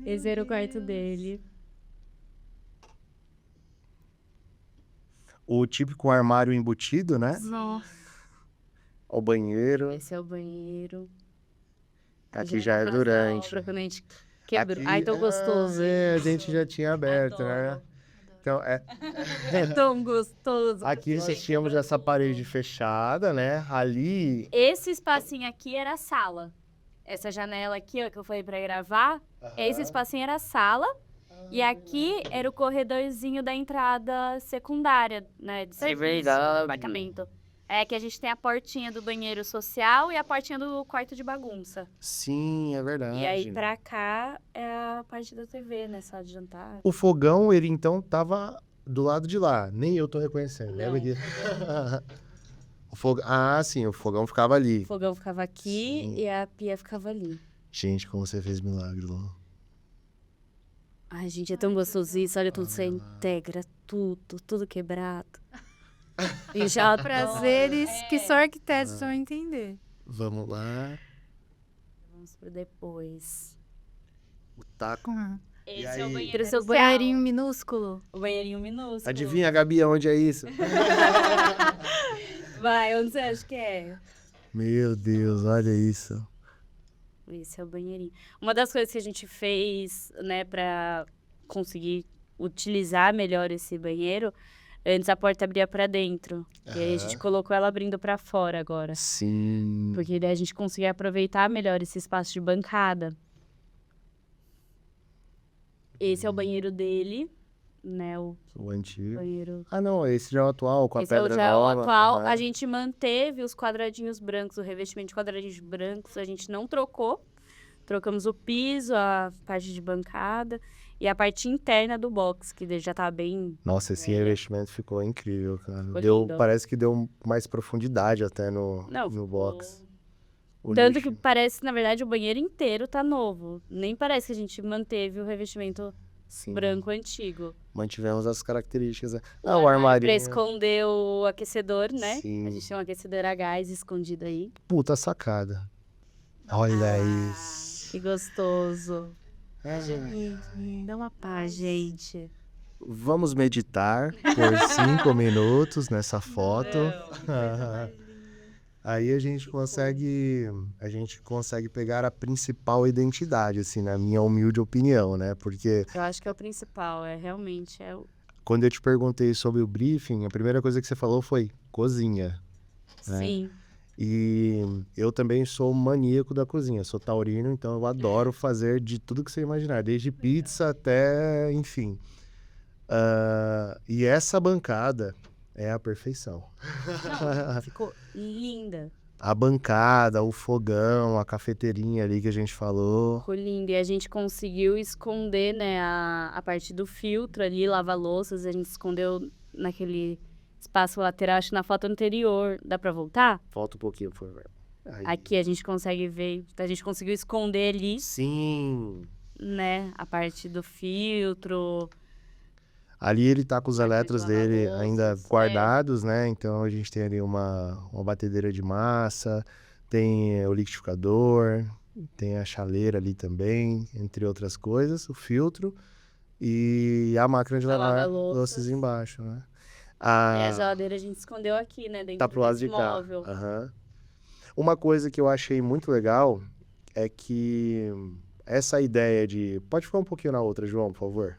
Esse era o quarto dele. O típico armário embutido, né? Nossa. O banheiro. Esse é o banheiro. Aqui já é pra durante. sobra, quando a gente quebrou. Aqui- Ai, tão gostoso. É, a gente já tinha aberto, né? Adoro. Então, É tão gostoso. aqui nós tínhamos essa parede fechada, né? Ali. Esse espacinho aqui era a sala. Essa janela aqui, ó, que eu falei pra gravar, esse espacinho era a sala. E aqui era o corredorzinho da entrada secundária, né? De serviço, do apartamento. É que a gente tem a portinha do banheiro social e a portinha do quarto de bagunça. Sim, é verdade. E aí pra cá é a parte da TV, né? Sala de jantar. O fogão, ele então tava do lado de lá. Nem eu tô reconhecendo, né? Não. Porque- Ah, sim, o fogão ficava ali. O fogão ficava aqui Sim. e a pia ficava ali. Gente, como você fez milagre, Lu. Ai, gente, é tão gostoso isso. Olha, tudo você integra, tudo quebrado. E já Prazeres que só arquitetos vão entender. Vamos lá. Vamos pro depois. O taco. Esse aí? é o banheiro social. Banheirinho minúsculo. O banheirinho minúsculo. Adivinha, Gabi, onde é isso? Vai, onde você acha que é? Meu Deus, olha isso. Esse é o banheirinho. Uma das coisas que a gente fez, né, pra conseguir utilizar melhor esse banheiro, antes a porta abria pra dentro. E aí a gente colocou ela abrindo pra fora agora. Sim. Porque daí a gente conseguia aproveitar melhor esse espaço de bancada. Esse é o banheiro dele, né? O O antigo. banheiro. Ah, não, esse já é o atual, com a Esse é o, pedra já é o nova. atual. Aham. A gente manteve os quadradinhos brancos, o revestimento de quadradinhos brancos, a gente não trocou. Trocamos o piso, a parte de bancada e a parte interna do box, que já tá bem. Nossa, esse revestimento ficou incrível, cara. Ficou lindo. Parece que deu mais profundidade até no Não, no ficou- box. O Tanto lixo. que parece, na verdade, o banheiro inteiro tá novo. Nem parece que a gente manteve o revestimento Sim. branco antigo. Mantivemos as características. né? Ah, o armário. Pra esconder o aquecedor, né? Sim. A gente tem um aquecedor a gás escondido aí. Puta sacada. Olha Ah. isso. Que gostoso. Dá uma paz. Gente. Vamos meditar por 5 minutos nessa foto. Aí a gente consegue pegar a principal identidade, assim, na minha humilde opinião, né? Porque Eu acho que é o principal, realmente quando eu te perguntei sobre o briefing, a primeira coisa que você falou foi cozinha. É. Sim. E eu também sou maníaco da cozinha, sou taurino, então eu adoro fazer de tudo que você imaginar, desde pizza até, enfim. E essa bancada é a perfeição. Não, ficou linda. A bancada, o fogão, a cafeteirinha ali que a gente falou. Ficou linda. E a gente conseguiu esconder, né, a parte do filtro ali, lava-louças. A gente escondeu naquele espaço lateral, acho que na foto anterior. Dá pra voltar? Volta um pouquinho, por favor. Aí. Aqui a gente consegue ver, a gente conseguiu esconder ali, Sim. né, a parte do filtro. Ali ele tá com os Máquina de eletros lavar dele louças, ainda guardados, né? Então a gente tem ali uma batedeira de massa, tem o liquidificador, tem a chaleira ali também, entre outras coisas, o filtro e a máquina de A lavar lava-louças. louças embaixo, né? E a A, geladeira a gente escondeu aqui, né, tá dentro pro lado desse de cá. móvel. Aham. Uma coisa que eu achei muito legal é que essa ideia de... Pode ficar um pouquinho na outra, João, por favor?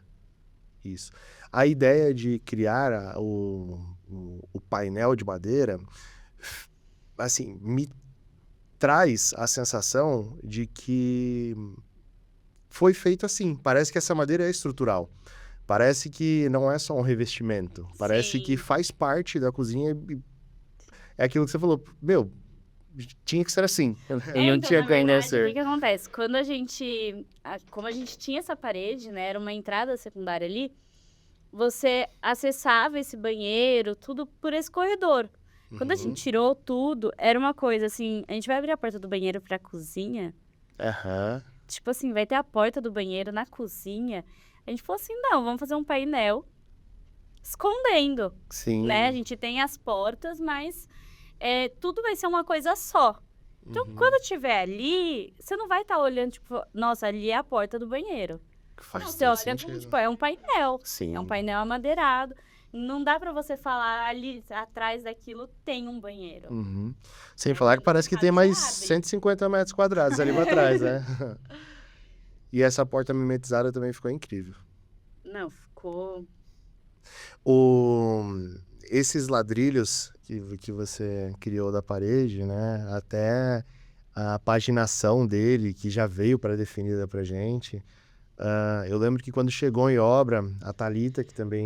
Isso. A ideia de criar o painel de madeira, assim, me traz a sensação de que foi feito assim. Parece que essa madeira é estrutural. Parece que não é só um revestimento. Parece que Sim. faz parte da cozinha. É aquilo que você falou, meu, tinha que ser assim. Não Então, tinha na que ainda verdade, o que ser. que acontece? Quando como a gente tinha essa parede, né, era uma entrada secundária ali, você acessava esse banheiro, tudo por esse corredor. Quando a Uhum. gente tirou tudo, era uma coisa assim, a gente vai abrir a porta do banheiro pra cozinha, Aham. tipo assim, vai ter a porta do banheiro na cozinha. A gente falou assim, não, vamos fazer um painel escondendo, Sim. né? A gente tem as portas, mas tudo vai ser uma coisa só. Então, Uhum. quando tiver ali, você não vai estar olhando, tipo, nossa, ali é a porta do banheiro. Faz Não, você todo olha sentido. como, tipo, é um painel. Sim. É um painel amadeirado. Não dá pra você falar ali atrás daquilo tem um banheiro. Uhum. Sem falar que parece que tem mais 150 metros quadrados ali pra trás, né? E essa porta mimetizada também ficou incrível. Não, ficou. Esses ladrilhos que você criou da parede, né? Até a paginação dele, que já veio pré-definida pra gente. Eu lembro que quando chegou em obra, a Thalita, que também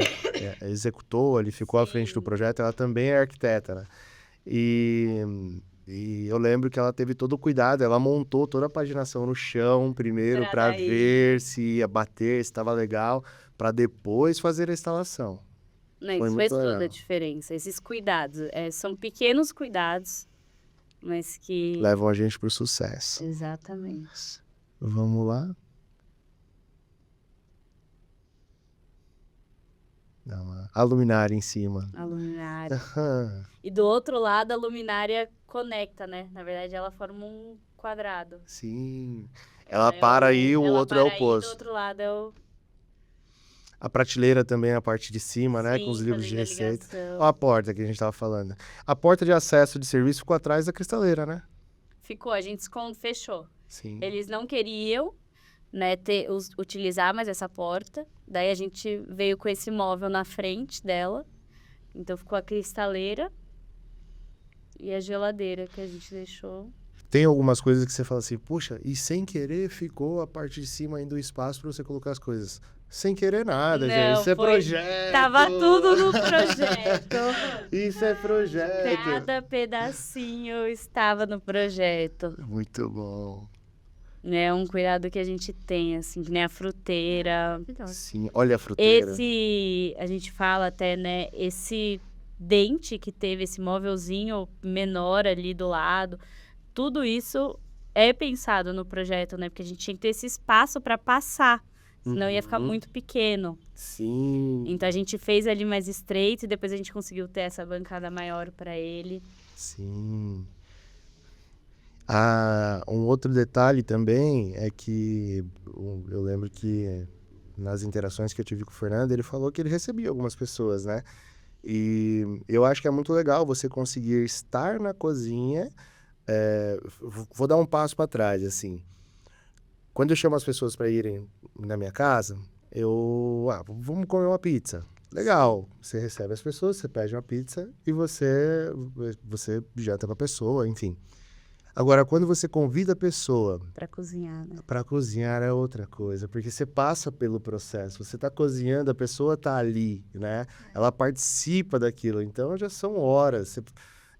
executou, ali ficou à frente do Sim. projeto, ela também é arquiteta, né? E eu lembro que ela teve todo o cuidado, ela montou toda a paginação no chão primeiro Pra para daí- ver se ia bater, se estava legal, para depois fazer a instalação. Né, Foi isso muito faz toda legal. a diferença. Esses cuidados. São pequenos cuidados, mas que. Levam a gente pro sucesso. Exatamente. Vamos lá? Não, a luminária em cima. A luminária. Aham. E do outro lado, a luminária conecta, né? Na verdade, ela forma um quadrado. Sim. Ela É para aí, o ela outro é o para aí, do oposto. outro lado é o. A prateleira também, a parte de cima, né? Com Sim, os livros de fazendo a receita. ligação. Ó, a porta que a gente tava falando. A porta de acesso de serviço ficou atrás da cristaleira, né? Ficou, a gente fechou. Sim. Eles não queriam, né, utilizar mais essa porta. Daí a gente veio com esse móvel na frente dela. Então ficou a cristaleira e a geladeira que a gente deixou. Tem algumas coisas que você fala assim, puxa, e sem querer ficou a parte de cima ainda o espaço para você colocar as coisas. Sem querer nada, Não, gente. Isso é foi- projeto. Tava tudo no projeto. Isso é projeto. Cada pedacinho estava no projeto. Muito bom. É um cuidado que a gente tem, assim, que nem a fruteira. Maravilhosa. Sim, olha a fruteira. A gente fala até, né, esse dente que teve, esse móvelzinho menor ali do lado, tudo isso é pensado no projeto, né? Porque a gente tinha que ter esse espaço para passar, senão ia ficar Uhum. muito pequeno. Sim, Então a gente fez ali mais estreito e depois a gente conseguiu ter essa bancada maior para ele. sim. Um outro detalhe também é que eu lembro que nas interações que eu tive com o Fernando, ele falou que ele recebia algumas pessoas, né? E eu acho que é muito legal você conseguir estar na cozinha. Vou dar um passo para trás, assim. Quando eu chamo as pessoas para irem na minha casa, vamos comer uma pizza. Legal, você recebe as pessoas, você pede uma pizza e você janta com a pessoa, enfim. Agora, quando você convida a pessoa Para cozinhar, né? para cozinhar é outra coisa, porque você passa pelo processo, você está cozinhando, a pessoa está ali, né? Ela participa daquilo, então já são horas.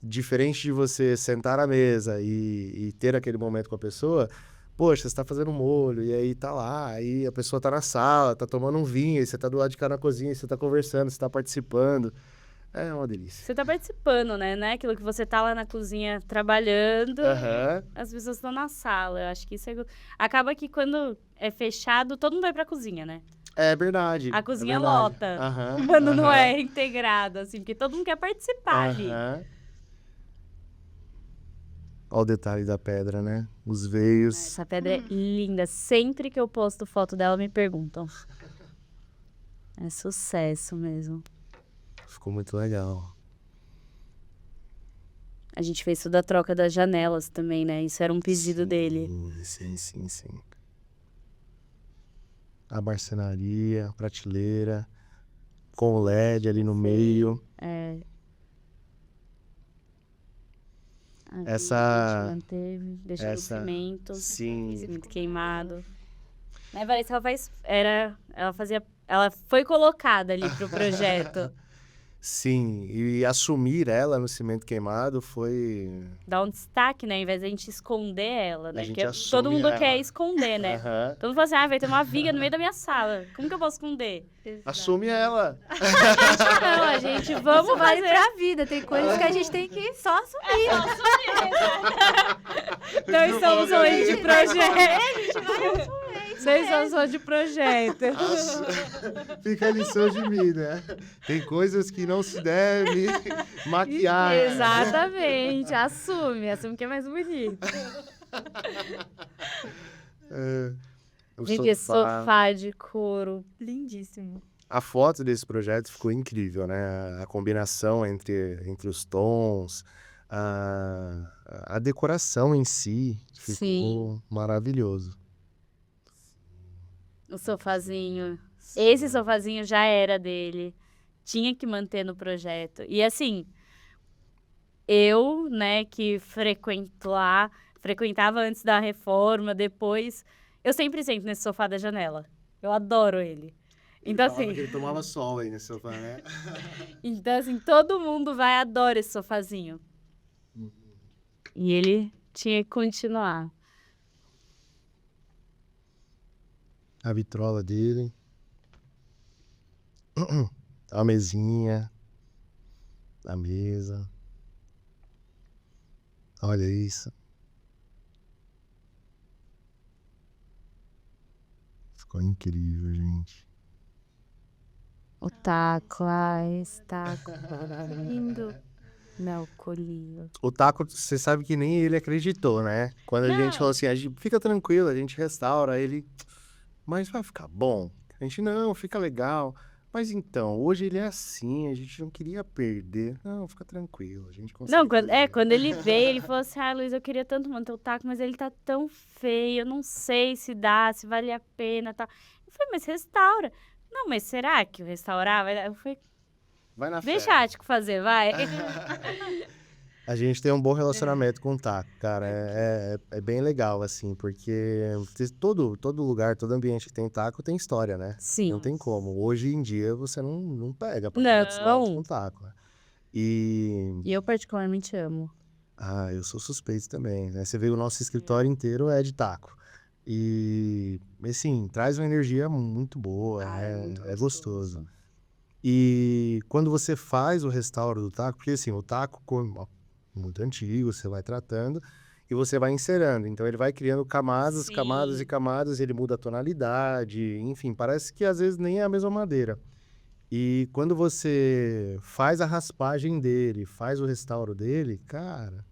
Diferente de você sentar à mesa e ter aquele momento com a pessoa, poxa, você está fazendo um molho, e aí tá lá, aí a pessoa tá na sala, tá tomando um vinho, e você tá do lado de cá na cozinha, você tá conversando, você tá participando. É uma delícia. Você tá participando, né? Não é aquilo que você tá lá na cozinha trabalhando, Aham. as pessoas estão na sala. Eu acho que isso é... Acaba que quando é fechado, todo mundo vai pra cozinha, né? É verdade. A cozinha é verdade. lota. Aham. Quando não aham, é integrado, assim, porque todo mundo quer participar ali. Aham. Olha o detalhe da pedra, né? Os veios. Essa pedra é linda. Sempre que eu posto foto dela, me perguntam. É sucesso mesmo. Ficou muito legal. A gente fez tudo a troca das janelas também, né? Isso era um pedido dele. Sim. A marcenaria, a prateleira, com o LED ali no meio. É. Aqui Essa- a gente manteve, deixou essa- no cimento. Sim. Cimento queimado. Né, Vanessa, ela foi colocada ali pro projeto. Sim, e assumir ela no cimento queimado foi... Dá um destaque, né? Ao invés de a gente esconder ela, né? gente Porque assume todo mundo ela. quer esconder, né? Aham. Todo mundo fala assim, ah, vai ter uma viga no meio da minha sala. Como que eu posso esconder? Assume ela. Não, a gente, vamos Isso vale fazer... pra vida. Tem coisas que a gente tem que só assumir. Então estamos falando de projeto. Vocês estão falando de projeto. Fica a lição de mim, né? Tem coisas que não se deve maquiar. Exatamente, assume que é mais bonito. É, o Gente, esse sofá de couro. Lindíssimo. A foto desse projeto ficou incrível, né? A combinação entre os tons, a decoração em si ficou Sim. maravilhoso. O sofazinho. Esse sofazinho já era dele. Tinha que manter no projeto. E assim, eu, né, que frequentava antes da reforma, depois, eu sempre sento nesse sofá da janela. Eu adoro ele. Então assim, Ele tomava sol aí nesse sofá, né? então, assim, todo mundo adora esse sofazinho. E ele tinha que continuar. A vitrola dele. A mesinha. A mesa. Olha isso. Ficou incrível, gente. O taco, esse taco. Lindo. Meu colinho. O taco, você sabe que nem ele acreditou, né? Quando a gente falou assim, fica tranquilo, a gente restaura ele. Mas vai ficar bom? A gente, não, fica legal. Mas então, hoje ele é assim, a gente não queria perder. Não, fica tranquilo, a gente consegue. Não, fazer. quando ele veio, ele falou assim, Luiz, eu queria tanto manter o taco, mas ele tá tão feio, eu não sei se dá, se vale a pena, tá. Eu falei, mas restaura. Não, mas será que eu restaurar vai dar? Eu falei, Vai na fé. deixa a Ático fazer, vai. A gente tem um bom relacionamento com o taco, cara. É bem legal, assim, porque todo lugar, todo ambiente que tem taco tem história, né? Sim. Não tem como. Hoje em dia você não pega pra Não. fazer fotos com taco, né? E E eu particularmente amo. eu sou suspeito também, né? Você vê o nosso escritório inteiro é de taco. E assim, traz uma energia muito boa, é gostoso. E quando você faz o restauro do taco, porque assim, o taco muito antigo, você vai tratando e você vai encerando. Então ele vai criando camadas, Sim. camadas e camadas, ele muda a tonalidade, enfim, parece que às vezes nem é a mesma madeira. E quando você faz a raspagem dele, faz o restauro dele, cara,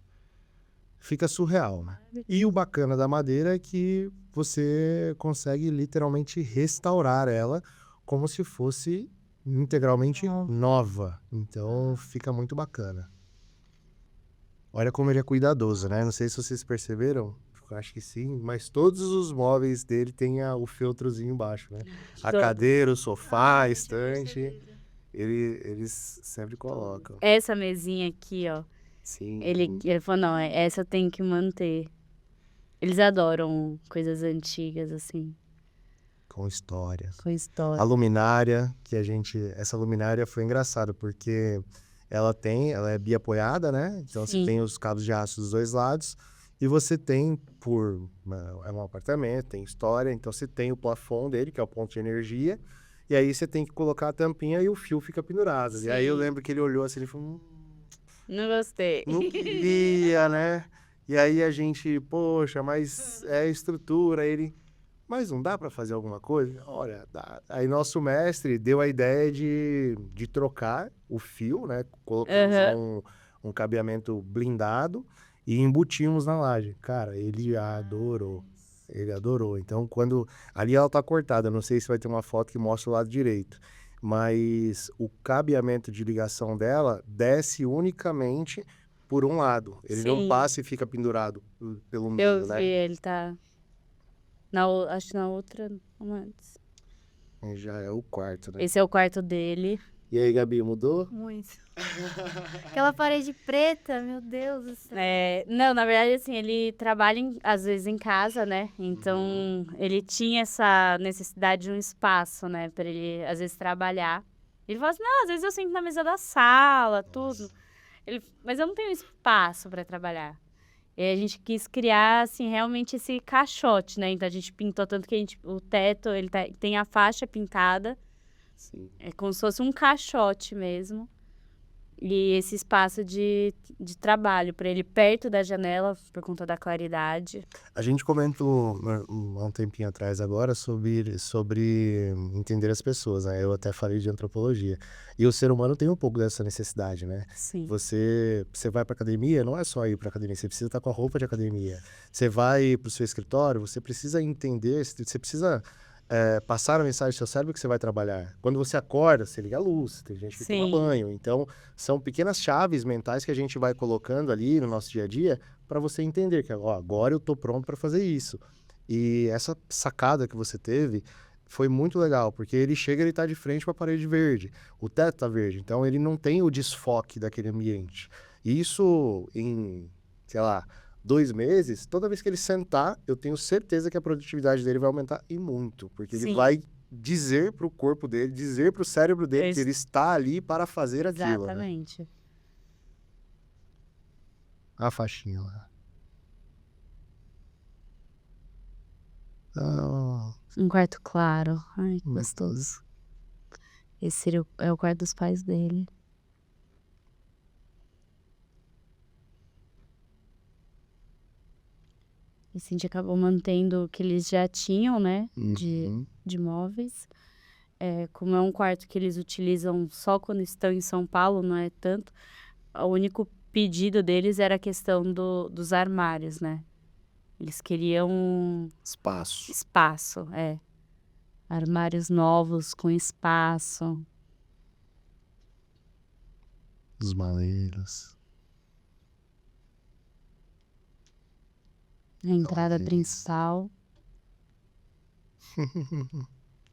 fica surreal, né? E o bacana da madeira é que você consegue literalmente restaurar ela como se fosse integralmente nova. Então fica muito bacana. Olha como ele é cuidadoso, né? Não sei se vocês perceberam, eu acho que sim, mas todos os móveis dele têm o feltrozinho embaixo, né? A cadeira, o sofá, a estante, eles sempre colocam. Essa mesinha aqui, ó, Sim. ele falou, não, essa tem que manter. Eles adoram coisas antigas, assim, Com história. com história. A luminária, essa luminária foi engraçada, porque ela é biapoiada, né? Então Sim. você tem os cabos de aço dos dois lados, e você tem é um apartamento, tem história, então você tem o plafond dele, que é o ponto de energia, E aí você tem que colocar a tampinha e o fio fica pendurado. E aí eu Sim. lembro que ele olhou assim e falou, Não gostei. não queria, né? E aí a gente, poxa, mas é estrutura. Aí ele, mas não dá para fazer alguma coisa? Olha, dá. Aí nosso mestre deu a ideia de trocar o fio, né? Colocamos um cabeamento blindado e embutimos na laje. Cara, ele adorou. Ele adorou. Então, quando... Ali ela tá cortada. Não sei se vai ter uma foto que mostra o lado direito. Mas o cabeamento de ligação dela desce unicamente por um lado. Ele não Sim. passa e fica pendurado pelo meio, Eu vi, né? ele tá... acho que na outra, não antes. Já é o quarto, né? Esse é o quarto dele. E aí, Gabi, mudou? Muito. Aquela parede preta, meu Deus do céu. Não, na verdade, assim, ele trabalha, às vezes, em casa, né? Então, ele tinha essa necessidade de um espaço, né? Pra ele, às vezes, trabalhar. Ele fala assim, não, às vezes eu sento na mesa da sala, tudo. Mas eu não tenho espaço pra trabalhar. E aí a gente quis criar, assim, realmente esse caixote, né? Então, a gente pintou tanto que o teto, ele tem a faixa pintada. Sim. É como se fosse um caixote mesmo. E esse espaço de trabalho para ele perto da janela, por conta da claridade. A gente comentou há um tempinho atrás agora sobre entender as pessoas, né? Eu até falei de antropologia. E o ser humano tem um pouco dessa necessidade, né? Sim. Você vai para academia, não é só ir para academia, você precisa estar com a roupa de academia. Você vai para o seu escritório, você precisa entender, você precisa passar a mensagem ao seu cérebro que você vai trabalhar. Quando você acorda, você liga a luz, tem gente que toma Sim. banho. Então, são pequenas chaves mentais que a gente vai colocando ali no nosso dia a dia para você entender que ó, agora eu tô pronto para fazer isso. E essa sacada que você teve foi muito legal, porque ele chega, ele tá de frente para a parede verde, o teto tá verde, então ele não tem o desfoque daquele ambiente. E isso em, sei lá, 2 meses, toda vez que ele sentar, eu tenho certeza que a produtividade dele vai aumentar e muito, porque ele Sim. vai dizer pro corpo dele, dizer pro cérebro dele que ele está ali para fazer aquilo, né? Exatamente. A faixinha lá. Ah, Um quarto claro. Ai, que gostoso. Esse é o quarto dos pais dele. E assim, a gente acabou mantendo o que eles já tinham, né? De móveis. Como é um quarto que eles utilizam só quando estão em São Paulo, não é tanto. O único pedido deles era a questão dos armários, né? Eles queriam espaço. espaço, armários novos com espaço. Os maleiros. A entrada Talvez. principal.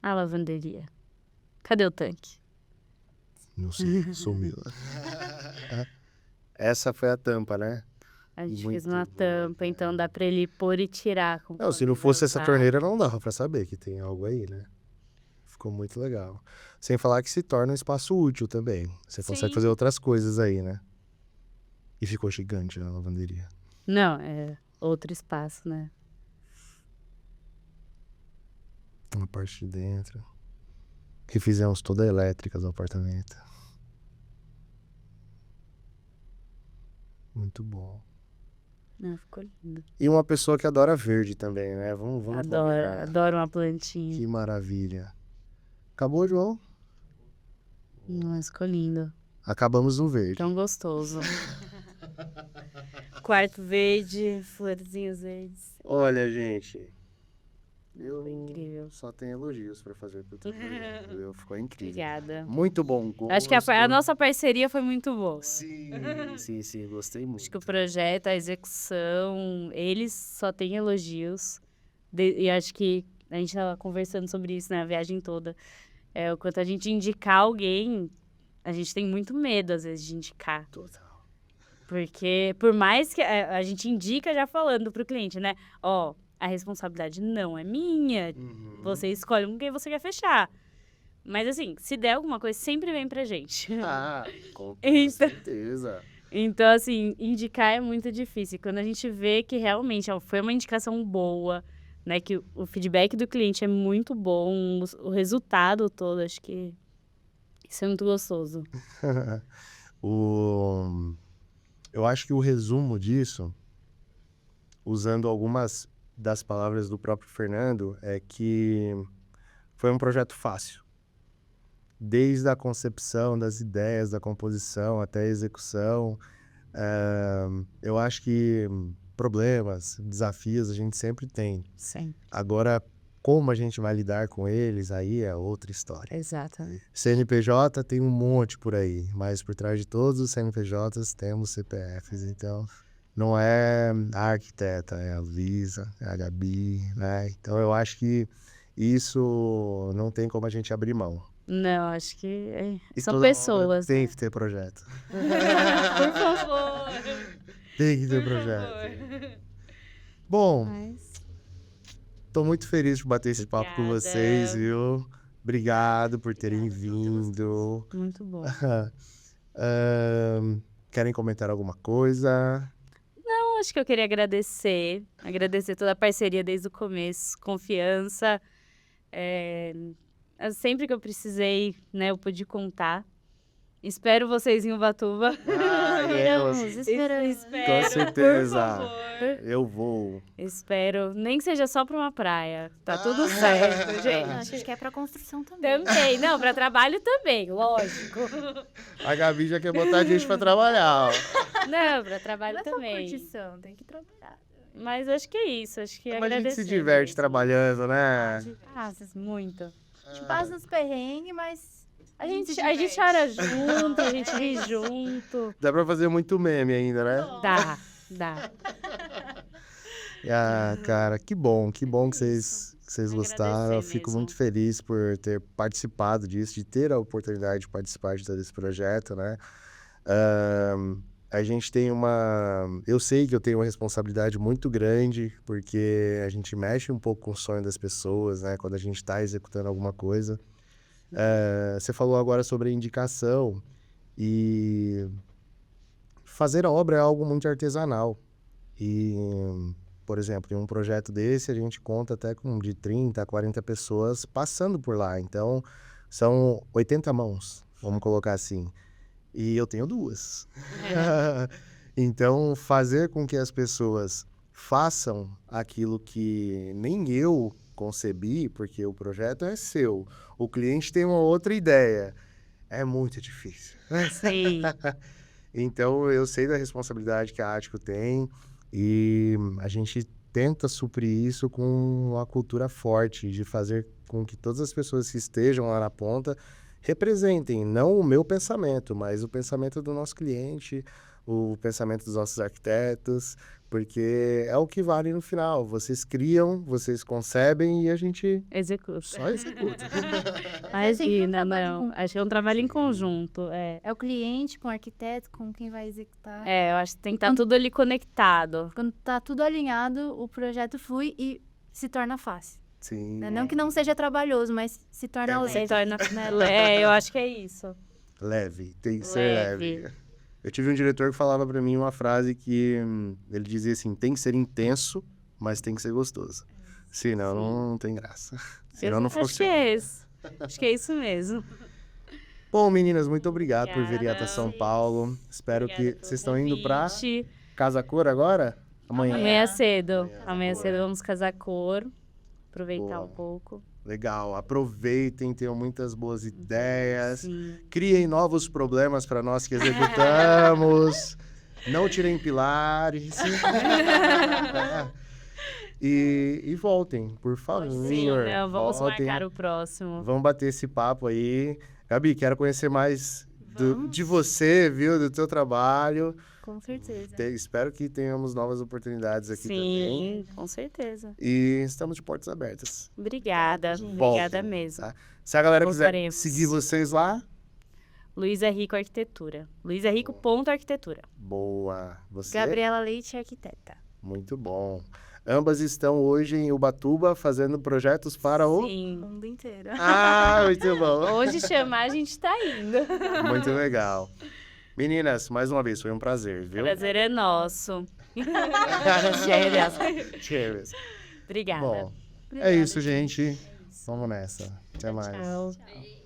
A lavanderia. Cadê o tanque? Não sei, sumiu. Essa foi a tampa, né? A gente Muito fez uma bom, tampa, então dá pra ele pôr e tirar. Não, se não fosse essa torneira, não dava pra saber que tem algo aí, né? Ficou muito legal. Sem falar que se torna um espaço útil também. Você consegue Sim. fazer outras coisas aí, né? E ficou gigante a lavanderia. Não, é outro espaço, né? Uma parte de dentro. Refizemos toda elétrica do apartamento. Muito bom. Não, ficou lindo. E uma pessoa que adora verde também, né? Vamos combinar. Adoro uma plantinha. Que maravilha. Acabou, João? Nossa, ficou lindo. Acabamos no verde. Tão gostoso. Quarto verde, florzinhas verdes. Olha, gente. Foi incrível. Só tenho elogios pra fazer pro teu projeto, viu? Ficou incrível. Obrigada. Muito bom gosto. Acho que a nossa parceria foi muito boa. Sim, gostei muito. Acho que o projeto, a execução, eles só têm elogios. E acho que a gente estava conversando sobre isso, né, a viagem toda. O quanto a gente indicar alguém, a gente tem muito medo, às vezes, de indicar. Total. Porque, por mais que a gente indica já falando pro cliente, né? Ó, a responsabilidade não é minha. Você escolhe com quem você quer fechar. Mas, assim, se der alguma coisa, sempre vem pra gente. Ah, com Então- certeza. Então, assim, indicar é muito difícil. Quando a gente vê que realmente foi uma indicação boa, né, que o feedback do cliente é muito bom, o resultado todo, acho que isso é muito gostoso. Eu acho que o resumo disso, usando algumas das palavras do próprio Fernando, é que foi um projeto fácil. Desde a concepção das ideias, da composição até a execução. Eu acho que problemas, desafios a gente sempre tem. Sim, Agora, como a gente vai lidar com eles, aí é outra história. exatamente. CNPJ tem um monte por aí, mas por trás de todos os CNPJs temos CPFs, então não é a arquiteta, é a Luísa, é a Gabi, né? Então eu acho que isso não tem como a gente abrir mão. Não, acho que E são toda obra pessoas. tem Né? que ter projeto. Por favor. Tem que ter Por projeto. favor. Bom, Mas, tô muito feliz de bater esse papo com Obrigada. vocês, viu? Obrigado por terem vindo. muito bom. Querem comentar alguma coisa? Então, acho que eu queria agradecer toda a parceria desde o começo, confiança. Sempre que eu precisei, né, eu pude contar. Espero vocês em Ubatuba. Esperamos. Com certeza. Por favor. Eu vou. Espero. Nem que seja só pra uma praia. Tá tudo certo, Não, a gente. gente quer pra construção também. Também. Não, pra trabalho também, lógico. A Gabi já quer botar a gente pra trabalhar. Ó. Não, pra trabalho Não é só também. curtição, tem que trabalhar. Mas acho que é isso. Acho que Mas a gente agradecer. se diverte mesmo. trabalhando, né? Ah, muito. A gente passa uns perrengues, mas A gente diverte. chora junto, a gente ri junto. Dá pra fazer muito meme ainda, né? Dá. Ah, cara, que bom que vocês gostaram. Eu Agradecer fico mesmo. muito feliz por ter participado disso, de ter a oportunidade de participar de todo esse projeto, né? A gente tem eu sei que eu tenho uma responsabilidade muito grande, porque a gente mexe um pouco com o sonho das pessoas, né? Quando a gente está executando alguma coisa. Você falou agora sobre a indicação, e fazer a obra é algo muito artesanal. E, por exemplo, em um projeto desse, a gente conta até com de 30 a 40 pessoas passando por lá. Então, são 80 mãos, vamos colocar assim. E eu tenho 2. Então, fazer com que as pessoas façam aquilo que nem eu concebi, porque o projeto é seu, o cliente tem uma outra ideia, é muito difícil. Sim. Então, eu sei da responsabilidade que a Ático tem, e a gente tenta suprir isso com uma cultura forte, de fazer com que todas as pessoas que estejam lá na ponta representem não o meu pensamento, mas o pensamento do nosso cliente, o pensamento dos nossos arquitetos, porque é o que vale no final. Vocês criam, vocês concebem e a gente Executa. só executa. Imagina, não. Acho que é um trabalho em conjunto. é o cliente com o arquiteto, com quem vai executar. Eu acho que tem que estar tudo ali conectado. Quando tá tudo alinhado, o projeto flui e se torna fácil. Sim. Né? Não que não seja trabalhoso, mas se torna Você leve. torna. Né? Eu acho que é isso. Leve, tem que ser leve. Eu tive um diretor que falava pra mim uma frase que ele dizia assim: tem que ser intenso, mas tem que ser gostoso. Senão não tem graça. Senão não Acho que funciona. é isso. Acho que é isso mesmo. Bom, meninas, muito obrigado por virem Obrigada. até São Paulo. Espero Obrigada que pelo vocês estão indo pra convite. Casa Cor agora? Amanhã. Amanhã cedo. Amanhã cedo vamos casar cor. Aproveitar Boa. um pouco. Legal, aproveitem, tenham muitas boas ideias, Sim. criem novos problemas para nós que executamos, não tirem pilares. E voltem, por favor. Sim, não, vamos voltem. marcar o próximo. Vamos bater esse papo aí. Gabi, quero conhecer mais de você, viu? Do teu trabalho. Com certeza. Espero que tenhamos novas oportunidades aqui também. Sim, com certeza. E estamos de portas abertas. Obrigada. Voltem, Obrigada mesmo. Tá? Se a galera quiser Voltaremos. seguir vocês lá, Luísa Rico Arquitetura. Luísa Rico ponto arquitetura. boa. Você? Gabriela Leite, arquiteta. Muito bom. Ambas estão hoje em Ubatuba fazendo projetos para o... O Sim. mundo inteiro. Ah, muito bom. Hoje chamar, a gente tá indo. Muito legal. Meninas, mais uma vez, foi um prazer, O viu? prazer é nosso. Cheers. Obrigada. Bom, é Obrigada, isso, gente. Vamos nessa. Até mais. Tchau.